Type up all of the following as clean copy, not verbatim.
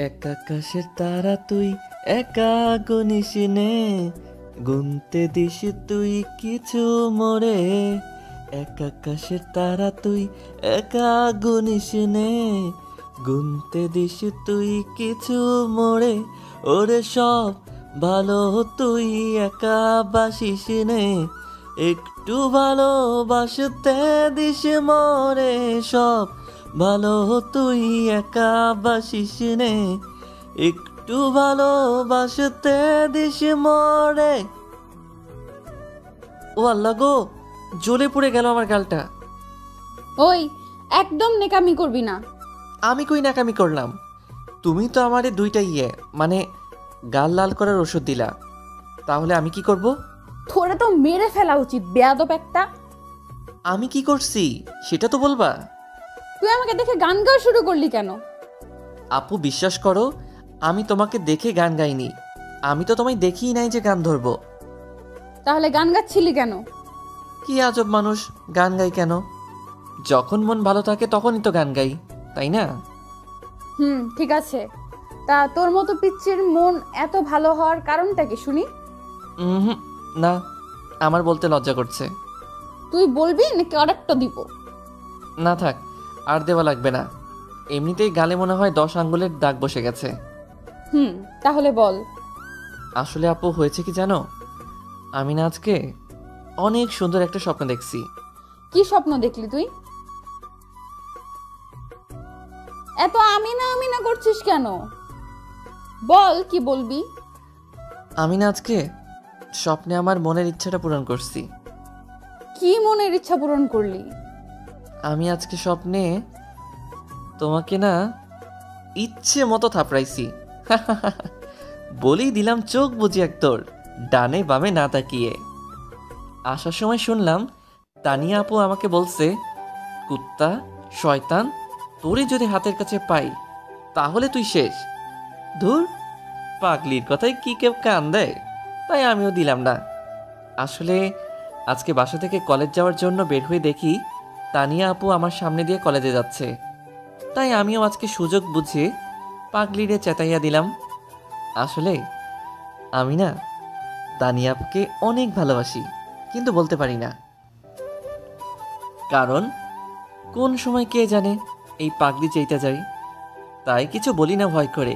এক আকাশের তারা তুই একা গুনিস নে, গুনতে দিস তুই কিছু মোরে। এক আকাশের তারা তুই একা গুনিস নে, গুনতে দিস তুই কিছু মোরে। ওরে সব ভালো তুই একা বাসিস নে, একটু ভালোবাসতে দিস মোরে। সব ভালো তুই একা বাসিস নে, একটু ভালোবাসতে দিস মোরে। ও আল্লাহ গো, জ্বলে পড়ে গেল আমার গালটা। ওই একদম নেকামি করবি না। আমি কই নাকামি করলাম? তুমি তো আমারে দুইটা মানে গাল লাল করার ওষুধ দিলা, তাহলে আমি কি করব? তোরে তো মেরে ফেলা উচিত, বেয়াদব একটা। আমি কি করছি সেটা তো বলবা। তুই আমাকে দেখে গান গাওয়া শুরু করলি কেন? আপু বিশ্বাস করো, আমি তোমাকে দেখে গান গাইনি। আমি তো তোমায় দেখিই নাই যে গান ধরবো। তাহলে গান গাচ্ছিলি কেন? কি আজব মানুষ, গান গাই কেন? যখন মন ভালো থাকে তখনই তো গান গাই, তাই না? ঠিক আছে। তা তোর মতো পিচ্চির মন এত ভালো হওয়ার কারণটা কি শুনি? না, আমার বলতে লজ্জা করছে। তুই বলবি নাকি আরেকটা দিব? না থাক, আর দেওয়া লাগবে না। এমনিতেই গালে মনে হয় 10 আঙ্গুলের দাগ বসে গেছে। তাহলে বল। আসলে আপু হয়েছে কি জানো, আমি না আজকে অনেক সুন্দর একটা স্বপ্ন দেখছি। কি স্বপ্ন দেখলি তুই? এত আমি না করছিস কেন? বল কি বলবি। আমি না আজকে স্বপ্নে আমার মনের ইচ্ছাটা পূরণ করছি। কি মনের ইচ্ছা পূরণ করলি? আমি আজকে স্বপ্নে তোমাকে না ইচ্ছে মতো থাপড়াইছি। বলেই দিলাম চোখ বুঝি একদর, ডানে বামে না তাকিয়ে। আসার সময় শুনলাম তানিয়া আপু আমাকে বলছে, কুত্তা শয়তান, তোরে যদি হাতের কাছে পাই তাহলে তুই শেষ। ধুর, পাগলির কথায় কি কেউ কান দেয়? তাই আমিও দিলাম না। আসলে আজকে বাসা থেকে কলেজ যাওয়ার জন্য বের হয়ে দেখি তানিয়া আপু আমার সামনে দিয়ে কলেজে যাচ্ছে। তাই আমিও আজকে সুযোগ বুঝে পাগলিরে চেতাইয়া দিলাম। আসলে আমি না তানিয়া আপুকে অনেক ভালোবাসি, কিন্তু বলতে পারি না। কারণ কোন সময় কে জানে এই পাগলি চাইতে যায়, তাই কিছু বলি না ভয় করে।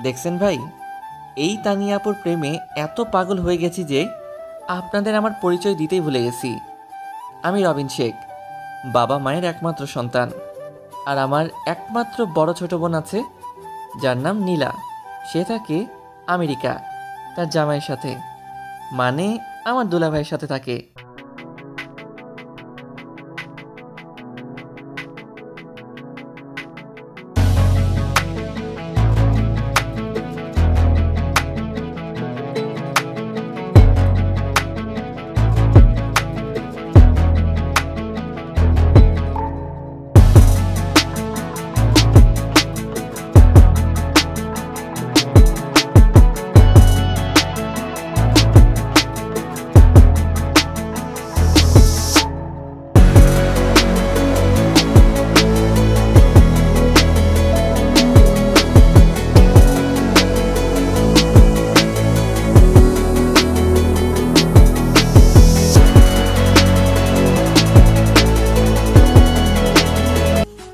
দেখছেন ভাই, এই তানিয়া আপুর প্রেমে এত পাগল হয়ে গেছি যে আপনাদের আমার পরিচয় দিতেই ভুলে গেছি। আমি রবিন শেখ, বাবা মায়ের একমাত্র সন্তান। আর আমার একমাত্র বড় ছোট বোন আছে, যার নাম নীলা। সে থাকে আমেরিকা তার জামাইয়ের সাথে, মানে আমার দুলাভাইয়ের সাথে থাকে।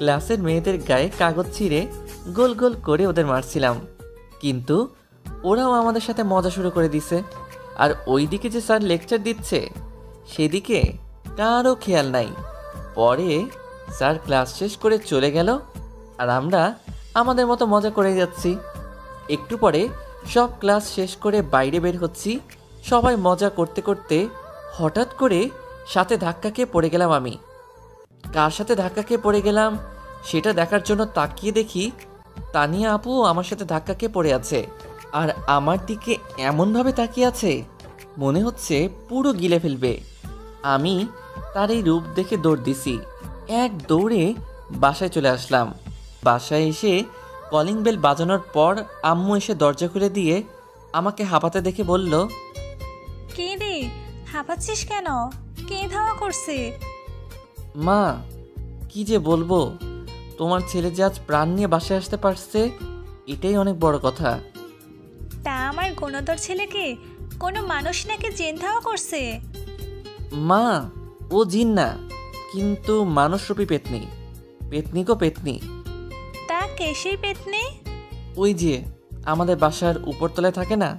ক্লাসের মেয়েদের গায়ে কাগজ ছিঁড়ে গোল গোল করে ওদের মারছিলাম, কিন্তু ওরাও আমাদের সাথে মজা শুরু করে দিছে। আর ওইদিকে যে স্যার লেকচার দিচ্ছে সেদিকে কারও খেয়াল নাই। পরে স্যার ক্লাস শেষ করে চলে গেল, আর আমরা আমাদের মতো মজা করে যাচ্ছি। একটু পরে সব ক্লাস শেষ করে বাইরে বের হচ্ছি, সবাই মজা করতে করতে হঠাৎ করে সাথে ধাক্কা খেয়ে পড়ে গেলাম। আমি কার সাথে ধাক্কা খেয়ে পড়ে গেলাম সেটা দেখার জন্য তাকিয়ে দেখি তানিয়া আপু আমার সাথে ধাক্কা খেয়ে পড়ে আছে, আর আমার দিকে এমনভাবে তাকিয়ে আছে মনে হচ্ছে পুরো গিলে ফেলবে। আমি তার এই রূপ দেখে দৌড় দিছি। এক দৌড়ে বাসায় চলে আসলাম। বাসায় এসে কলিং বেল বাজানোর পর আম্মু এসে দরজা খুলে দিয়ে আমাকে হাঁপাতে দেখে বলল, কে রে, হাঁপাচ্ছিস কেন? কে ধাওয়া করছে? মা কি যে বলবো, তোমার ছেলে যে আজ প্রাণ নিয়ে বাসায় আসতে পারছে এটাই অনেক বড় কথা। তা আমার গুণধর ছেলেকে কোনো মানুষ নাকি জিন ধাওয়া করছে? মা, ও জিন না, কিন্তু মানুষরূপী পেতনি। পেতনি গো পেতনি। তা কে সেই পেতনি? ওই যে আমাদের বাসার উপরতলায় থাকে না,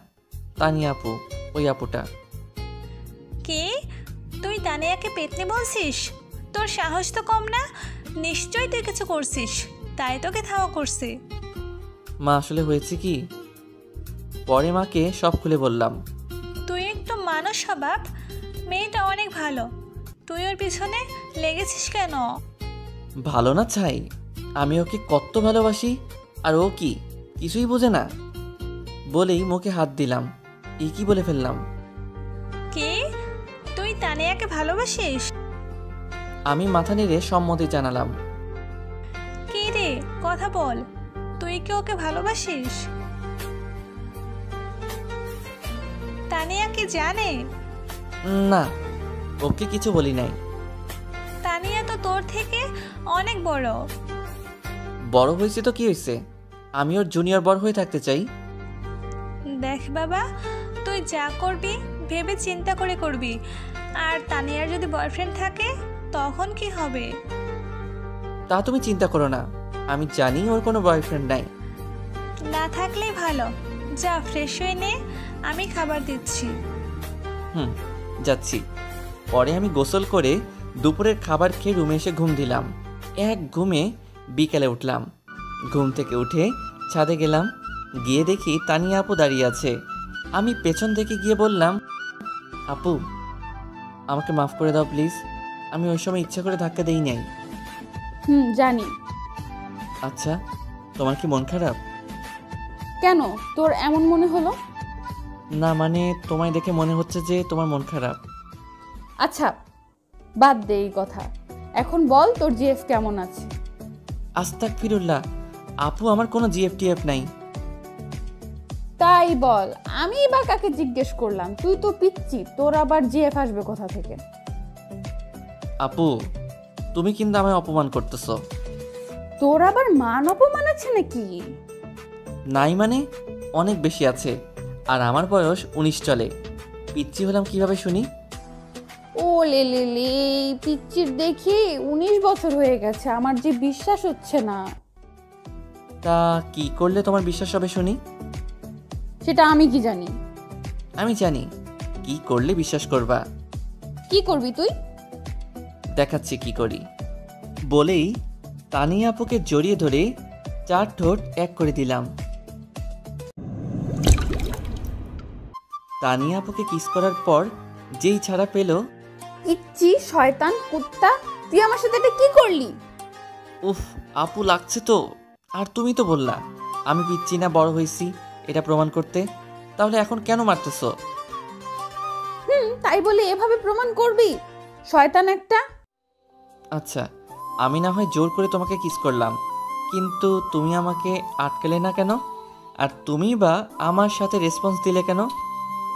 তানিয়া আপু, ওই আপুটা। কি, তুই তানিয়াকে পেতনি বলছিস? তোর সাহস তো কম না। নিশ্চয়ই তুই কিছু করছিস, তাই তোকে ধাওয়া করছে। মা আসলে হয়েছে কি, পরে মাকে সব খুলে বললাম। তুই একটু মানুষ স্বভাব, মেয়েটা অনেক ভালো, তুই ওর পিছনে লেগেছিস কেন? ভালো না চাই, আমি ওকে কত ভালোবাসি, আর ও কি কিছুই বোঝে না। বলেই মুখে হাত দিলাম। কি বলে ফেললাম। কি, তুই তানিয়াকে ভালোবাসিস? আমি মাথা নেড়ে সম্মতি জানালাম। কি রে, কথা বল, তুই কি ওকে ভালোবাসিস? তানিয়া কি জানে? না, ওকে কিছু বলি নাই। তানিয়া তো তোর থেকে অনেক বড়। বড় হয়েছে তো কি হয়েছে, আমি ওর জুনিয়র বড় হয়ে থাকতে চাই। দেখ বাবা, তুই যা করবি ভেবে চিন্তা করে করবি। আর তানিয়ার যদি বয়ফ্রেন্ড থাকে তখন কি হবে? তা তুমি চিন্তা করো না, আমি জানি ওর কোনো বয়ফ্রেন্ড নাই। না থাকলেই ভালো। যা ফ্রেশ হয়ে নে, আমি খাবার দিচ্ছি। যাচ্ছি। পরে আমি গোসল করে দুপুরের খাবার খেয়ে রুমে এসে ঘুম দিলাম। এক ঘুমে বিকালে উঠলাম। ঘুম থেকে উঠে ছাদে গেলাম। গিয়ে দেখি তানিয়া আপু দাঁড়িয়ে আছে। আমি পেছন থেকে গিয়ে বললাম, আপু আমাকে মাফ করে দাও প্লিজ, আমি ওই সময় ইচ্ছা করে ধাক্কা দেই নাই। জানি। আচ্ছা, তোমার কি মন খারাপ? কেন, তোর এমন মনে হলো? না মানে তোমায় দেখে মনে হচ্ছে যে তোমার মন খারাপ। আচ্ছা, বাদ দে এই কথা। এখন বল তোর জিএফ কেমন আছে? আস্তাগফিরুল্লাহ, আপু আমার কোনো জিএফটিএফ নাই। তাই বল, আমি বা কাকে জিজ্ঞেস করলাম? তুই তো পিচ্ছি, তোর আবার জিএফ আসবে কোথা থেকে? আপু তুমি কিন্তু আমায় অপমান করতেছো। তোর আবার মান অপমান আছে নাকি? নাই মানে অনেক বেশি আছে, আর আমার বয়স 19 চলে। পিচ্ছি হলাম কিভাবে শুনি? ও লে লে লে, পিচ্চির দেখি 19 বছর হয়ে গেছে, আমার যে বিশ্বাস হচ্ছে না। তা কি করলে তোমার বিশ্বাস হবে শুনি? সেটা আমি কি জানি? আমি জানি কি করলে বিশ্বাস করবা। কি করবি তুই? দেখাচ্ছি কি করি। বলেই তানিয়া আপুকে জড়িয়ে ধরে 4 ঠোঁট এক করে দিলাম। তানিয়া আপুকে কিস করার পর যেই ছাড়া পেল। পিচ্চি শয়তান কুত্তা, তুই আমার সাথে এটা কি করলি? উফ আপু লাগছে তো। আর তুমি তো বললা আমি পিচ্ছি না বড় হয়েছি, এটা প্রমাণ করতে। তাহলে এখন কেন মারতেছো? তাই বলে এভাবে প্রমাণ করবি? শয়তান একটা। আচ্ছা, আমি না হয় জোর করে তোমাকে কিস করলাম, কিন্তু তুমি আমাকে আটকালে না কেন? আর তুমি বা আমার সাথে রেসপন্স দিলে কেন?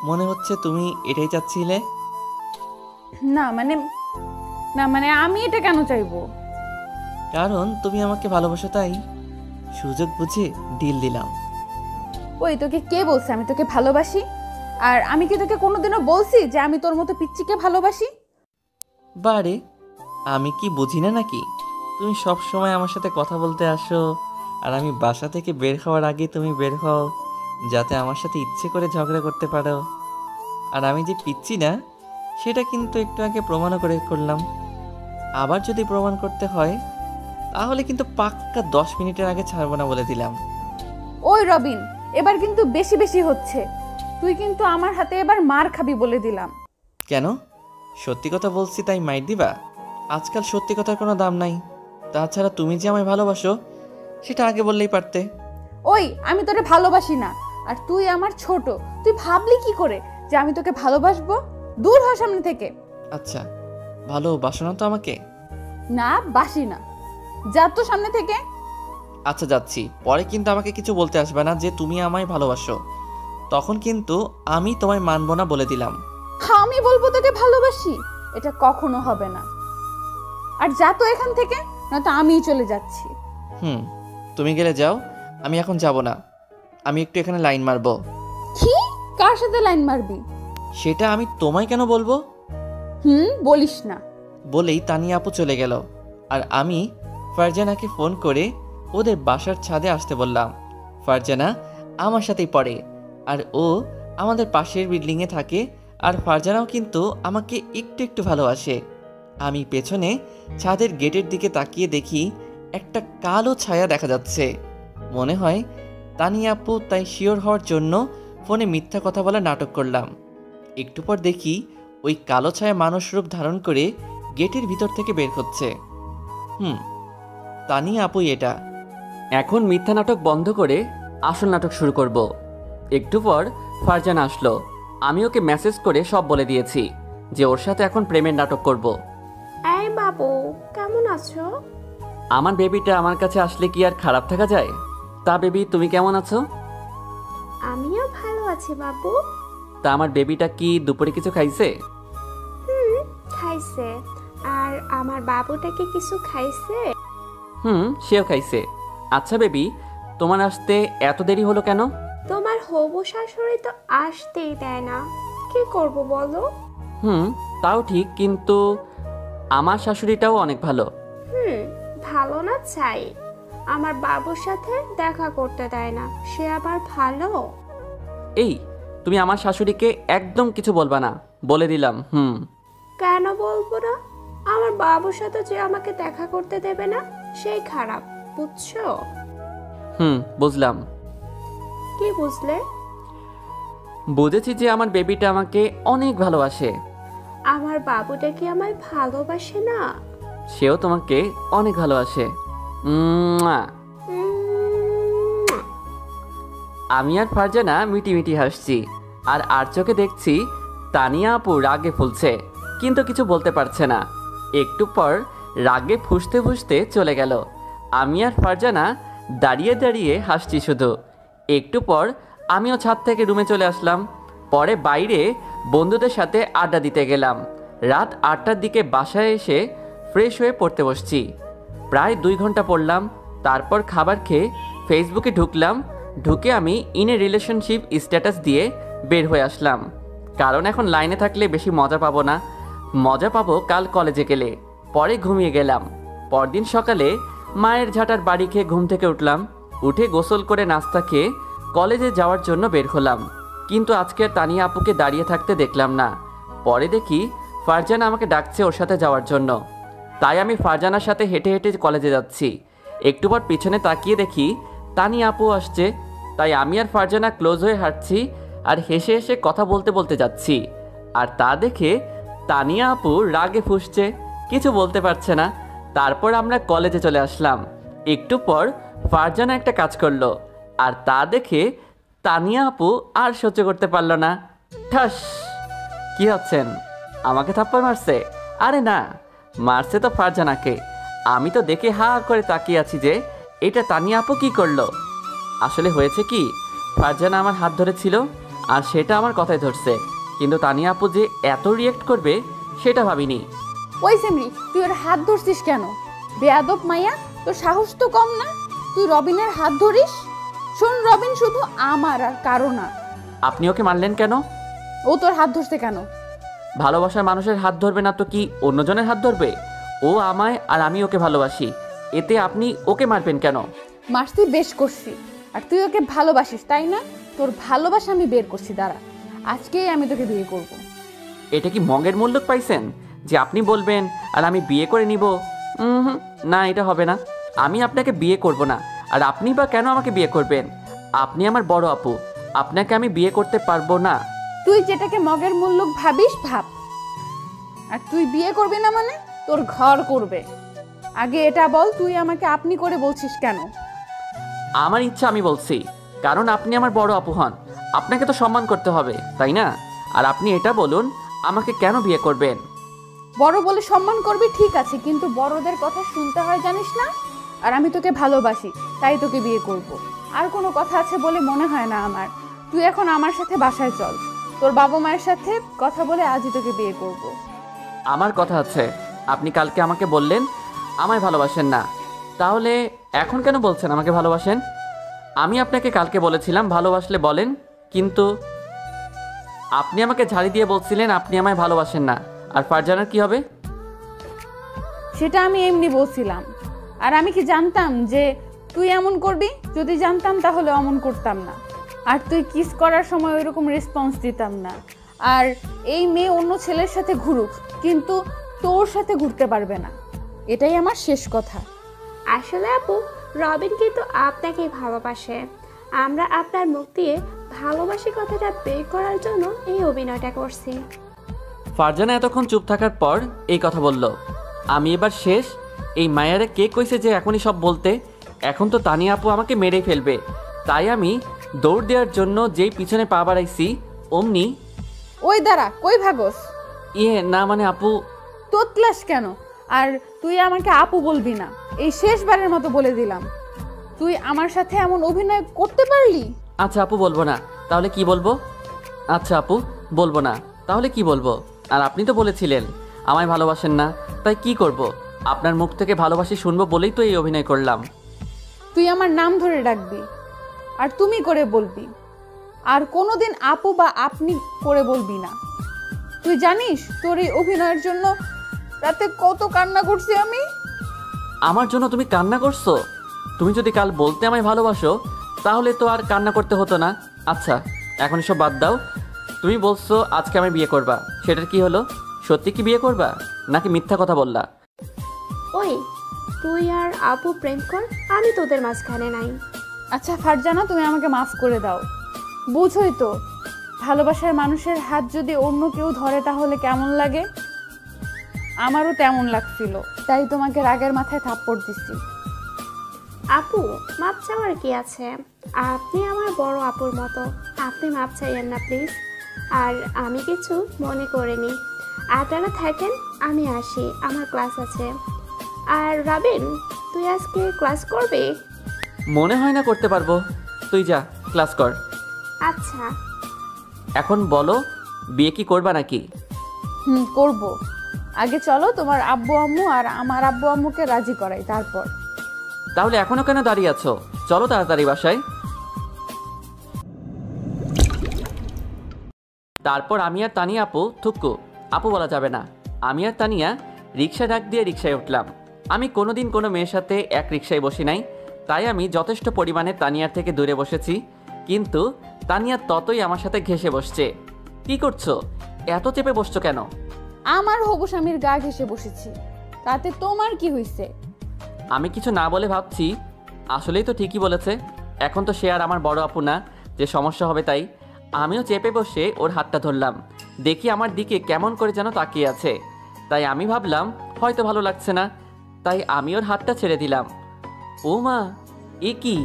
মনে হচ্ছে তুমি এটাই চাচ্ছিলে। না মানে আমি এটা কেন চাইবো? কারণ তুমি আমাকে ভালোবাসো, তাই সুযোগ বুঝে ডিল দিলাম। ওই, তোকে কে বলছে আমি তোকে ভালোবাসি? আর আমি কি তোকে কোনোদিনও বলছি যে আমি তোর মতো পিচ্চিকে ভালোবাসি? বারে, আমি কি বুঝি না নাকি? তুমি সব সময় আমার সাথে কথা বলতে আসো, আর আমি বাসা থেকে বের হওয়ার আগে তুমি বের হও, যাতে আমার সাথে ইচ্ছে করে ঝগড়া করতে পারো। আর আমি যে পিচ্ছি না সেটা কিন্তু একটু আগে প্রমাণও করলাম। আবার যদি প্রমাণ করতে হয় তাহলে কিন্তু পাক্কা 10 মিনিটের আগে ছাড়বো না বলে দিলাম। ওই রবিন, এবার কিন্তু বেশি বেশি হচ্ছে। তুই কিন্তু আমার হাতে এবার মার খাবি বলে দিলাম। কেন? সত্যি কথা বলছি তাই মাইর দিবা? আজকাল সত্যি কথার কোনো দাম নাই। তাছাড়া তুমি যে আমায় ভালোবাসো সেটা আগে বললেই পারতে। ওই, আমি তোরে ভালোবাসি না, আর তুই আমার ছোট। তুই ভাবলি কি করে যে আমি তোকে ভালোবাসবো? দূর হ সামনে থেকে। আচ্ছা, ভালোবাসো না তো আমাকে? না, বাসি না। যা তো সামনে থেকে। আচ্ছা যাচ্ছি, পরে কিন্তু আমাকে কিছু বলতে আসবে না যে তুমি আমায় ভালোবাসো, তখন কিন্তু আমি তোমায় মানবো না বলে দিলাম। আমি বলবো তোকে ভালোবাসি? এটা কখনো হবে না। আর যা তো এখান থেকে, না তো আমিই চলে যাচ্ছি। হুম, তুমি গেলে যাও, আমি এখন যাব না। আমি একটু এখানে লাইন মারবো। কি? কার সাথে লাইন মারবি? সেটা আমি তোমায় কেন বলবো? বলিস না। বলেই তানিয়া আপু চলে গেল। আর আমি ফারজানাকে ফোন করে ওদের বাসার ছাদে আসতে বললাম। ফারজানা আমার সাথেই পড়ে, আর ও আমাদের পাশের বিল্ডিংয়ে থাকে। আর ফারজানাও কিন্তু আমাকে একটু একটু ভালোবাসে। আমি পেছনে ছাদের গেটের দিকে তাকিয়ে দেখি একটা কালো ছায়া দেখা যাচ্ছে। মনে হয় তানিয়া আপু, তাই শিওর হওয়ার জন্য ফোনে মিথ্যা কথা বলা নাটক করলাম। একটু পর দেখি ওই কালো ছায়া মানুষ রূপ ধারণ করে গেটের ভিতর থেকে বের হচ্ছে। তানিয়া আপুই এটা। এখন মিথ্যা নাটক বন্ধ করে আসল নাটক শুরু করব। একটু পর ফারজানা আসলো। আমি ওকে মেসেজ করে সব বলে দিয়েছি যে ওর সাথে এখন প্রেমের নাটক করব। এই বাবু, কেমন আছো? আমার বেবিটা আমার কাছে আসলে কি আর খারাপ থাকা যায়? তা বেবি, তুমি কেমন আছো? আমিও ভালো আছি বাবু। তা আমার বেবিটা কি দুপুরে কিছু খাইছে? খাইছে। আর আমার বাবুটা কি কিছু খাইছে? সেও খাইছে। আচ্ছা বেবি, তোমার আসতে এত দেরি হলো কেন? তোমার হবু শাশুড়ি তো আসতেই দেয় না, কি করব বলো? তাও ঠিক, কিন্তু আমার শাশুড়িটাও অনেক ভালো। ভালো না চাই, আমার বাবুর সাথে দেখা করতে দেয় না, সে আবার ভালো? এই, তুমি আমার শাশুড়িকে একদম কিছু বলবা না, বলে দিলাম। কেন বলবো না? আমার বাবুর সাথে যে আমাকে দেখা করতে দেবে না সেই খারাপ, বুঝছো? বুঝলাম। কি বুঝলে? বুঝেছি যে আমার বেবিটা আমাকে অনেক ভালোবাসে। আমার বাবুটা কি আমায় ভালোবাসে না? সেও তোমাকে অনেক ভালোবাসে। মুয়া। আমি আর ফারজানা মিটি হাসছি, আর চোখে দেখছি তানিয়া আপু রাগে ফুলছে, কিন্তু কিছু বলতে পারছে না। একটু পর রাগে ফুঁসতে ফুঁসতে চলে গেল। আমি আর ফারজানা দাঁড়িয়ে দাঁড়িয়ে হাসছি শুধু। একটু পর আমিও ছাদ থেকে রুমে চলে আসলাম। পরে বাইরে বন্ধুদের সাথে আড্ডা দিতে গেলাম। রাত 8টার দিকে বাসায় এসে ফ্রেশ হয়ে পড়তে বসছি। প্রায় 2 ঘন্টা পড়লাম। তারপর খাবার খেয়ে ফেসবুকে ঢুকলাম। ঢুকে আমি ইন এ রিলেশনশিপ স্ট্যাটাস দিয়ে বের হয়ে আসলাম, কারণ এখন লাইনে থাকলে বেশি মজা পাবো না। মজা পাবো কাল কলেজে গেলে। পরে ঘুমিয়ে গেলাম। পরদিন সকালে মায়ের ঝাঁটার বাড়ি খেয়ে ঘুম থেকে উঠলাম। উঠে গোসল করে নাস্তা খেয়ে কলেজে যাওয়ার জন্য বের হলাম, কিন্তু আজকে আর তানিয়া আপুকে দাঁড়িয়ে থাকতে দেখলাম না। পরে দেখি ফারজানা আমাকে ডাকছে ওর সাথে যাওয়ার জন্য, তাই আমি ফারজানার সাথে হেঁটে হেঁটে কলেজে যাচ্ছি। একটু পর পিছনে তাকিয়ে দেখি তানিয়া আপু আসছে, তাই আমি আর ফারজানা ক্লোজ হয়ে হাঁটছি আর হেসে হেসে কথা বলতে বলতে যাচ্ছি। আর তা দেখে তানিয়া আপু রাগে ফুঁসছে, কিছু বলতে পারছে না। তারপর আমরা কলেজে চলে আসলাম। একটু পর ফারজানা একটা কাজ করলো, আর তা দেখে তানিয়া আপু আর সহ্য করতে পারলো না। ঠাস! কি হচ্ছেন? আমাকে থাপ্পড় মারছে? আরে না, মারছে তো ফারজানাকে। আমি তো দেখে হা করে তাকিয়ে আছি যে এটা তানিয়া আপু কি করলো। আসলে হয়েছে কি, ফারজানা আমার হাত ধরেছিল আর সেটা আমার কথায় ধরছে, কিন্তু তানিয়া আপু যে এত রিয়েক্ট করবে সেটা ভাবিনি। ওই সেমরি, তুই ওর হাত ধরছিস কেন? বেয়াদব মাইয়া, তোর সাহস তো কম না, তুই রবিনের হাত ধরিস? শোন, রবিন শুধু আমার আর কারো না। আপনি ওকে মারলেন কেন? ও তোর হাত ধরছে কেন? ভালোবাসার মানুষের হাত ধরবে না তো কি অন্যজনের হাত ধরবে? ও আমায় আর আমি ওকে ভালোবাসি, এতে আপনি ওকে মারবেন কেন? মারছি বেশ করছি, আর তুই ওকে ভালোবাসিস তাই না? তোর ভালোবাসা আমি বের করছি, দাঁড়া, আজকেই আমি তোকে বিয়ে করব। এটা কি মগের মূল্য পাইছেন যে আপনি বলবেন আর আমি বিয়ে করে নিব? না, এটা হবে না। আমি আপনাকে বিয়ে করব না, আর আপনি বা কেন আমাকে বিয়ে করবেন? আপনি আমার বড় আপু, আপনাকে আমি বিয়ে করতে পারবো না। তুই যেটাকে মগের মূল্য ভাবিস ভাব, আর তুই বিয়ে করবি না মানে তোর ঘর করবে। আগে এটা বল, তুই আমাকে আপনি করে বলছিস কেন? আমার ইচ্ছা আমি বলছি, কারণ আপনি আমার বড় আপু হন, আপনাকে তো সম্মান করতে হবে, তাই না? আর আপনি এটা বলুন, আমাকে কেন বিয়ে করবেন? বড় বলে সম্মান করবি ঠিক আছে, কিন্তু বড়দের কথা শুনতে হয় জানিস না? আর আমি তোকে ভালোবাসি, তাই তোকে বিয়ে করব। আর কোনো কথা আছে বলে মনে হয় না আমার। তুই এখন আমার সাথে বাসায় চল, তোর বাবা মায়ের সাথে কথা বলে আজই তোকে বিয়ে করব। আমার কথা আছে। আপনি কালকে আমাকে বললেন আমায় ভালোবাসেন না, তাহলে এখন কেন বলছেন আমাকে ভালোবাসেন? আমি আপনাকে কালকে বলেছিলাম ভালোবাসলে বলেন, কিন্তু আপনি আমাকে ঝাড়ি দিয়ে বলছিলেন আপনি আমায় ভালোবাসেন না। আর ফারজানার কি হবে? সেটা আমি এমনি বলছিলাম। আর আমি কি জানতাম যে তুই এমন করবি? যদি জানতাম তাহলে অমন করতাম না। আর তুই কিস করার সময় ওইরকম রেসপন্স দিতাম না। আর এই মেয়ে অন্য ছেলের সাথে ঘুরুক, কিন্তু তোর সাথে ঘুরতে পারবে না, এটাই আমার শেষ কথা। আসলে আপু, রবিন কিন্তু আপনাকেই ভালোবাসে। আমরা আপনার মুখ দিয়ে ভালোবাসি কথাটা বের করার জন্য এই অভিনয়টা করছি। ফারজানা এতক্ষণ চুপ থাকার পর এই কথা বলল। আমি এবার শেষ। এই মায়ারে কে কইছে যে এখনই সব বলতে? এখন তো তানিয়া আপু আমাকে মেরেই ফেলবে। তাই আমি দৌড় দেওয়ার জন্য যেই পিছনে পা বাড়াইছি অমনি। ওই দাঁড়া, কই ভাগস? না মানে আপু। তোতলাস কেন? আর তুই আমাকে আপু বলবি না, এই শেষবারের মতো বলে দিলাম। তুই আমার সাথে এমন অভিনয় করতে পারলি? আচ্ছা আপু বলবো না, তাহলে কি বলবো? আচ্ছা আপু বলবো না, তাহলে কি বলবো? আর আপনি তো বলেছিলেন আমায় ভালোবাসেন না, তাই কি করব? আপনার মুখ থেকে ভালোবাসি শুনবো বলেই তো এই অভিনয় করলাম। তুই আমার নাম ধরে ডাকবি আর তুমি করে বলবি, আর কোনোদিন আপু বা আপনি করে বলবি না। তুই জানিস তোর এই অভিনয়ের জন্য রাতে কত কান্না করছি আমি? আমার জন্য তুমি কান্না করছো? তুমি যদি কাল বলতে আমায় ভালোবাসো তাহলে তো আর কান্না করতে হতো না। আচ্ছা এখন এসব বাদ দাও। তুমি বলছো আজকে আমায় বিয়ে করবা, সেটার কি হলো? সত্যি কি বিয়ে করবা নাকি মিথ্যা কথা বললা? ওই, তুই আর আপু প্রেম কর, আমি তোদের মাঝখানে নাই। আচ্ছা ফারজানা, তুমি আমাকে মাফ করে দাও। বুঝোই তো, ভালোবাসার মানুষের হাত যদি অন্য কেউ ধরে তাহলে কেমন লাগে। আমারও তেমন লাগছিল, তাই তোমাকে রাগের মাথায় থাপ্পড় দিচ্ছি। আপু, মাপ চাওয়ার কি আছে? আপনি আমার বড় আপুর মতো, আপনি মাপ চাইয়েন না প্লিজ। আর আমি কিছু মনে করিনি। আপনারা থাকেন, আমি আসি, আমার ক্লাস আছে। আর রবিন, তুই আজকে ক্লাস করবি? মনে হয় না করতে পারবো। তুই যা ক্লাস কর। আচ্ছা। এখন বলো, বিয়ে কি করবা নাকি? করব। আগে চলো তোমার আব্বু আম্মু আর আমার আব্বু আম্মুকে রাজি করাই, তারপর। তাহলে এখনো কেন দাঁড়িয়ে আছো? চলো তাড়াতাড়ি বাসায়। তারপর আমি আর তানিয়া আপু, থুক্কু আপু বলা যাবে না, আমি আর তানিয়া রিক্সা ডাক দিয়ে রিক্সায় উঠলাম। আমি কোনোদিন কোনো মেয়ের সাথে এক রিক্সায় বসি নাই, তাই আমি যথেষ্ট পরিমাণে তানিয়ার থেকে দূরে বসেছি। কিন্তু তানিয়া ততই আমার সাথে ঘেঁষে বসছে। কি করছো? এত চেপে বসছো কেন? আমার হবু স্বামীর গা ঘেঁষে বসেছি, তাতে তোমার কি হইছে? আমি কিছু না বলে ভাবছি আসলেই তো ঠিকই বলেছে। এখন তো সে আর আমার বড় আপু না যে সমস্যা হবে, তাই আমিও চেপে বসে ওর হাতটা ধরলাম। দেখি আমার দিকে কেমন করে যেন তাকিয়ে আছে, তাই আমি ভাবলাম হয়তো ভালো লাগছে না, তাই আমি ওর হাতটা ছেড়ে দিলাম। ও মা, এ কি?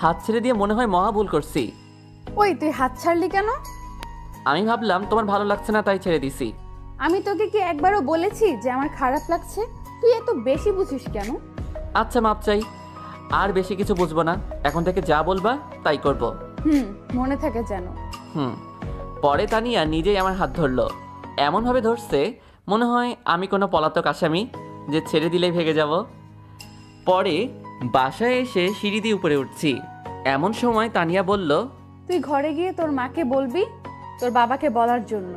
হাত ছেড়ে দিয়ে মনে হয় মহা ভুল করছি। ওই তুই হাত ছাড়লি কেন? আমি ভাবলাম তোমার ভালো লাগছে না তাই ছেড়ে দিছি। আমি তোকে কি একবারও বলেছি যে আমার খারাপ লাগছে? তুই এত বেশি বুঝিস কেন? আচ্ছা মাপ চাই, আর বেশি কিছু বুঝবো না, এখন থেকে যা বলবা তাই করব। মনে থাকে যেন। পরে তানিয়া নিজেই আমার হাত ধরলো, এমনভাবে ধরছে মনে হয় আমি কোনো পলাতক আসামি যে ছেড়ে দিলেই ভেগে যাব। পরে বাসায় এসে সিঁড়ি দিয়ে উপরে উঠছি, এমন সময় তানিয়া বলল, তুই ঘরে গিয়ে তোর মাকে বলবি তোর বাবাকে বলার জন্য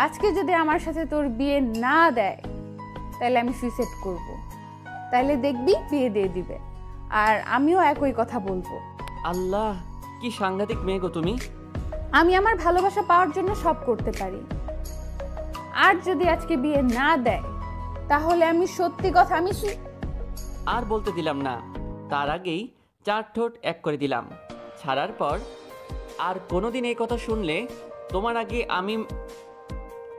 আজকে যদি আমার সাথে তোর বিয়ে না দেয় তাহলে আমি সুইসাইড করব। তাইলে দেখবি বিয়ে দিয়ে দিবে, আর আমিও একই কথা বলবো। আল্লাহ, কি সাংঘাতিক মেয়ে গো তুমি। আমি আমার ভালোবাসা পাওয়ার জন্য সব করতে পারি, আর যদি আজকে বিয়ে না দেয় তাহলে আমি সত্যি কথা আর বলতে দিলাম না, তার আগেই 4 ঠোঁট এক করে দিলাম। ছাড়ার পর আর কোনোদিন এই কথা শুনলে তোমার আগে আমি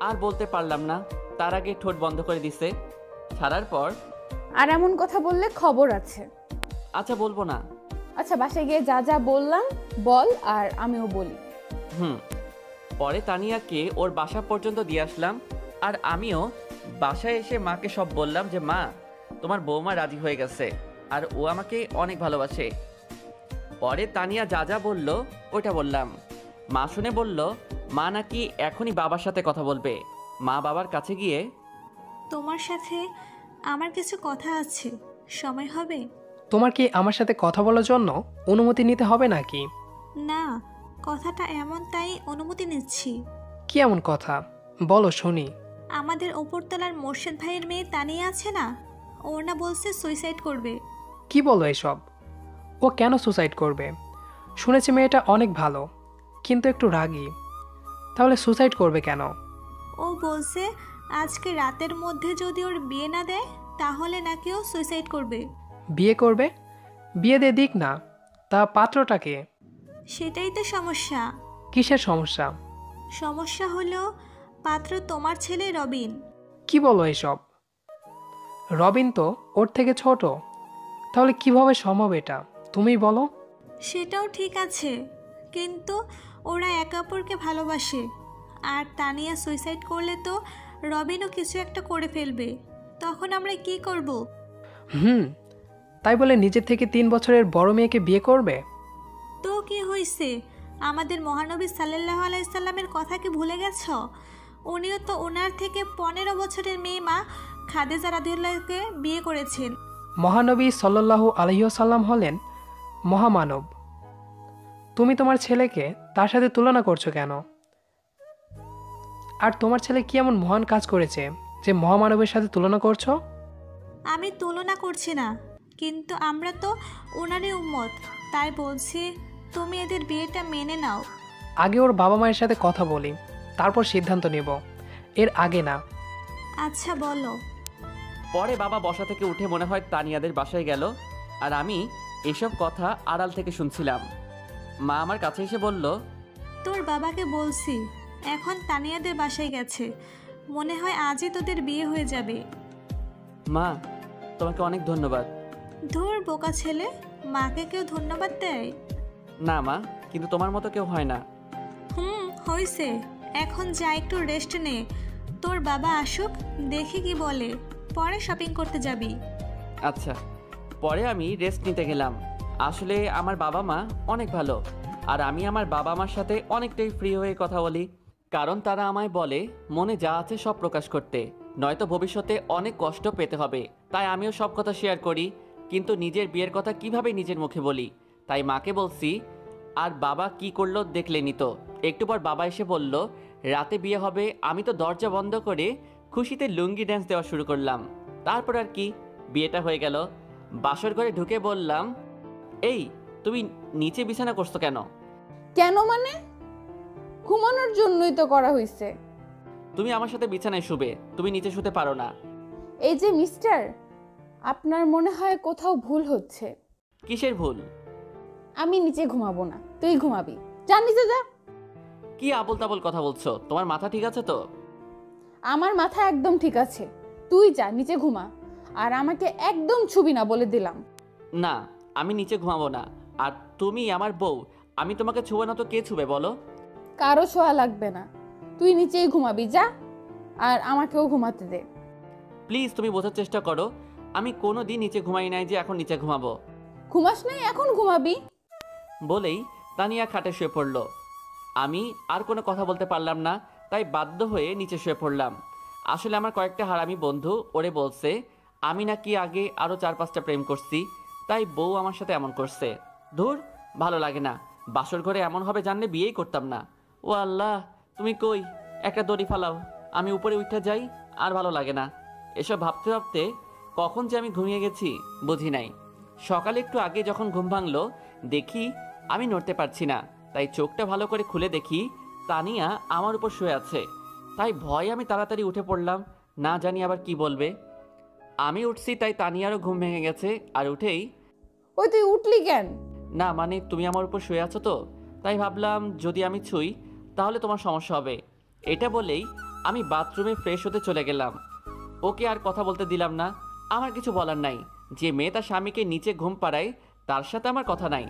আর বলতে পারলাম না, তার আগে ঠোঁট বন্ধ করে দিছে। ছাড়ার পর আর এমন কথা বললে খবর আছে। আচ্ছা বলবো না। আচ্ছা বাসায় গিয়ে যা যা বললাম বল, আর আমিও বলি। পরে তানিয়াকে ওর বাসা পর্যন্ত দিয়ে আসলাম, আর আমিও বাসায় এসে মাকে সব বললাম যে মা, তোমার বৌমা রাজি হয়ে গেছে আর ও আমাকে অনেক ভালোবাসে। পরে তানিয়া যা যা বললো ওইটা বললাম। মা শুনে বলল মা নাকি এখনই বাবার সাথে কথা বলবে। মা বাবার কাছে গিয়ে, তোমার সাথে আমার কিছু কথা আছে, সময় হবে? তোমার কি আমার সাথে কথা বলার জন্য অনুমতি নিতে হবে নাকি? না, কথাটা এমন তাই অনুমতি নিচ্ছি। কি এমন কথা বলো শুনি। আমাদের ওপরতলার মোর্শেদ ভাইয়ের মেয়ে তানিয়া আছে না, ওর না বলছে সুইসাইড করবে। কি বলো এসব? ও কেন সুসাইড করবে? শুনেছি মেয়েটা অনেক ভালো, কিন্তু একটু রাগী। তাহলে সুসাইড করবে কেন? ও বলছে আজকে রাতের মধ্যে যদি ওর বিয়ে না দেয় তাহলে নাকি ও সুইসাইড করবে। বিয়ে করবে? বিয়ে দিয়ে দিক না, তা পাত্রটাকে। সেটাই তো সমস্যা। কিসের সমস্যা? সমস্যা হলো পাত্র তোমার ছেলে রবিন। কি বলো এসব? রবিন তো ওর থেকে ছোট, তাহলে কিভাবে সম্ভব এটা তুমি বলো। সেটাও ঠিক আছে, কিন্তু ওরা একে অপরকে ভালোবাসে। আর তানিয়া সুইসাইড করলে তো রবিনও কিছু একটা করে ফেলবে, তখন আমরা কি করব? তাই বলে নিজের থেকে 3 বছরের বড় মেয়েকে বিয়ে করবে? তো কি হয়েছে? আমাদের মহানবী সাল্লাল্লাহু আলাইহি সাল্লামের কথা কি ভুলে গেছ? উনিও তো ওনার থেকে 15 বছরের মেয়ে মা খাদিজা রাদিয়াল্লাহুকে বিয়ে করেছেন। মহানবী সাল্লাল্লাহু আলাইহি ওয়াসাল্লাম হলেন মহামানব। তুমি তোমার ছেলেকে তার সাথে তুলনা করছো কেন? আর তোমার ছেলে কি এমন মহান কাজ করেছে যে মহামানবের সাথে তুলনা করছো? আমি তুলনা করছি না, কিন্তু আমরা তো ওনারই উম্মত, তাই বলছি তুমি এদের বিয়েটা মেনে নাও। আগে ওর বাবা মায়ের সাথে কথা বলি, তারপর সিদ্ধান্ত নেব, এর আগে না। আচ্ছা বলো। পরে বাবা বসা থেকে উঠে মনে হয় তানিয়াদের বাসায় গেল, আর আমি এসব কথা আড়াল থেকে শুনছিলাম। মা আমার কাছে এসে বলল, তোর বাবাকে বলছি এখন তানিয়াদের বাসায় গেছে, মনে হয় আজই তোদের বিয়ে হয়ে যাবে। মা তোমাকে অনেক ধন্যবাদ। ধুর বোকা ছেলে, মাকে কেউ ধন্যবাদ দেয়? না মা, কিন্তু তোমার মতো কেউ হয় না। হয়েছে, এখন যা একটু রেস্ট নে। তোর বাবা আসুক, দেখি কি বলে, পরে শপিং করতে যাবি। আচ্ছা। পরে আমি রেস্ট নিতে গেলাম। আসলে আমার বাবা মা অনেক ভালো, আর আমি আমার বাবা মার সাথে অনেকটাই ফ্রি হয়ে কথা বলি, কারণ তারা আমায় বলে মনে যা আছে সব প্রকাশ করতে, নয়তো ভবিষ্যতে অনেক কষ্ট পেতে হবে। তাই আমিও সব কথা শেয়ার করি, কিন্তু নিজের বিয়ের কথা কিভাবে নিজের মুখে বলি। তাই মাকে বলছি, আর বাবা কি করলো দেখলেনি তো। একটু পর বাবা এসে বলল রাতে বিয়ে হবে। আমি তো দরজা বন্ধ করে খুশিতে লুঙ্গি ড্যান্স দেওয়া শুরু করলাম। তারপর আর কি, বিয়েটা হয়ে গেল। বাসর ঘরে ঢুকে বললাম, এই তুমি নিচে বিছানা করছো কেন? কেন মানে? ঘুমানোর জন্যই তো করা হয়েছে। তুমি আমার সাথে বিছানায় শুবে, তুমি নিচে শুতে পারো না। এই যে মিস্টার, আপনার মনে হয় কোথাও ভুল হচ্ছে। কিসের ভুল? আমি নিচে ঘুমাবো না, তুই ঘুমাবি, যা নিচে যা। কি আবল তাবল কথা বলছো? তোমার মাথা ঠিক আছে তো? আমার মাথা একদম ঠিক আছে, তুই যা নিচে ঘুমা, আর আমাকে একদম ছুবি না বলে দিলাম। না, আমি নিচে ঘুমাবো না। আর তুমি আমার বউ, আমি তোমাকে ছুবে না তো কে ছুবে বলো? কারো ছোঁয়া লাগবে না, তুই নিচেই ঘুমাবি, যা। আর আমাকেও ঘুমাতে দে। প্লিজ তুমি বোঝার চেষ্টা করো, আমি কোনো দিন নিচে ঘুমাই নাই যে এখন নিচে ঘুমাবো। ঘুমাস নাই, এখন ঘুমাবি। বলেই তানিয়া খাটে শুয়ে পড়ল। আমি আর কোনো কথা বলতে পারলাম না, তাই বাধ্য হয়ে নিচে শুয়ে পড়লাম। আসলে আমার কয়েকটা হারামি বন্ধু ওরে বলছে আমি নাকি আগে আরও 4-5টা প্রেম করছি, তাই বউ আমার সাথে এমন করছে। ধুর, ভালো লাগে না। বাসর ঘরে এমন হবে জানলে বিয়েই করতাম না। ও আল্লাহ, তুমি কই, একটা দড়ি ফালাও, আমি উপরে উঠে যাই, আর ভালো লাগে না। এসব ভাবতে ভাবতে কখন যে আমি ঘুমিয়ে গেছি বুঝি নাই। সকালে একটু আগে যখন ঘুম ভাঙলো, দেখি আমি নড়তে পারছি না। তাই চোখটা ভালো করে খুলে দেখি তানিয়া আমার উপর শুয়ে আছে। তাই ভয়ে আমি তাড়াতাড়ি উঠে পড়লাম, না জানি আবার কি বলবে। আমি উঠছি, তাই তানিয়ারও ঘুম ভেঙে গেছে। আর উঠেই, ওই তুই উঠলি কেন? না মানে তুমি আমার উপর শুয়ে আছো তো, তাই ভাবলাম যদি আমি ছুঁই তাহলে তোমার সমস্যা হবে। এটা বলেই আমি বাথরুমে ফ্রেশ হতে চলে গেলাম। ওকে আর কথা বলতে দিলাম না, আমার কিছু বলার নাই। যে মেয়ে তার স্বামীকে নিচে ঘুম পাড়ায় তার সাথে আমার কথা নাই।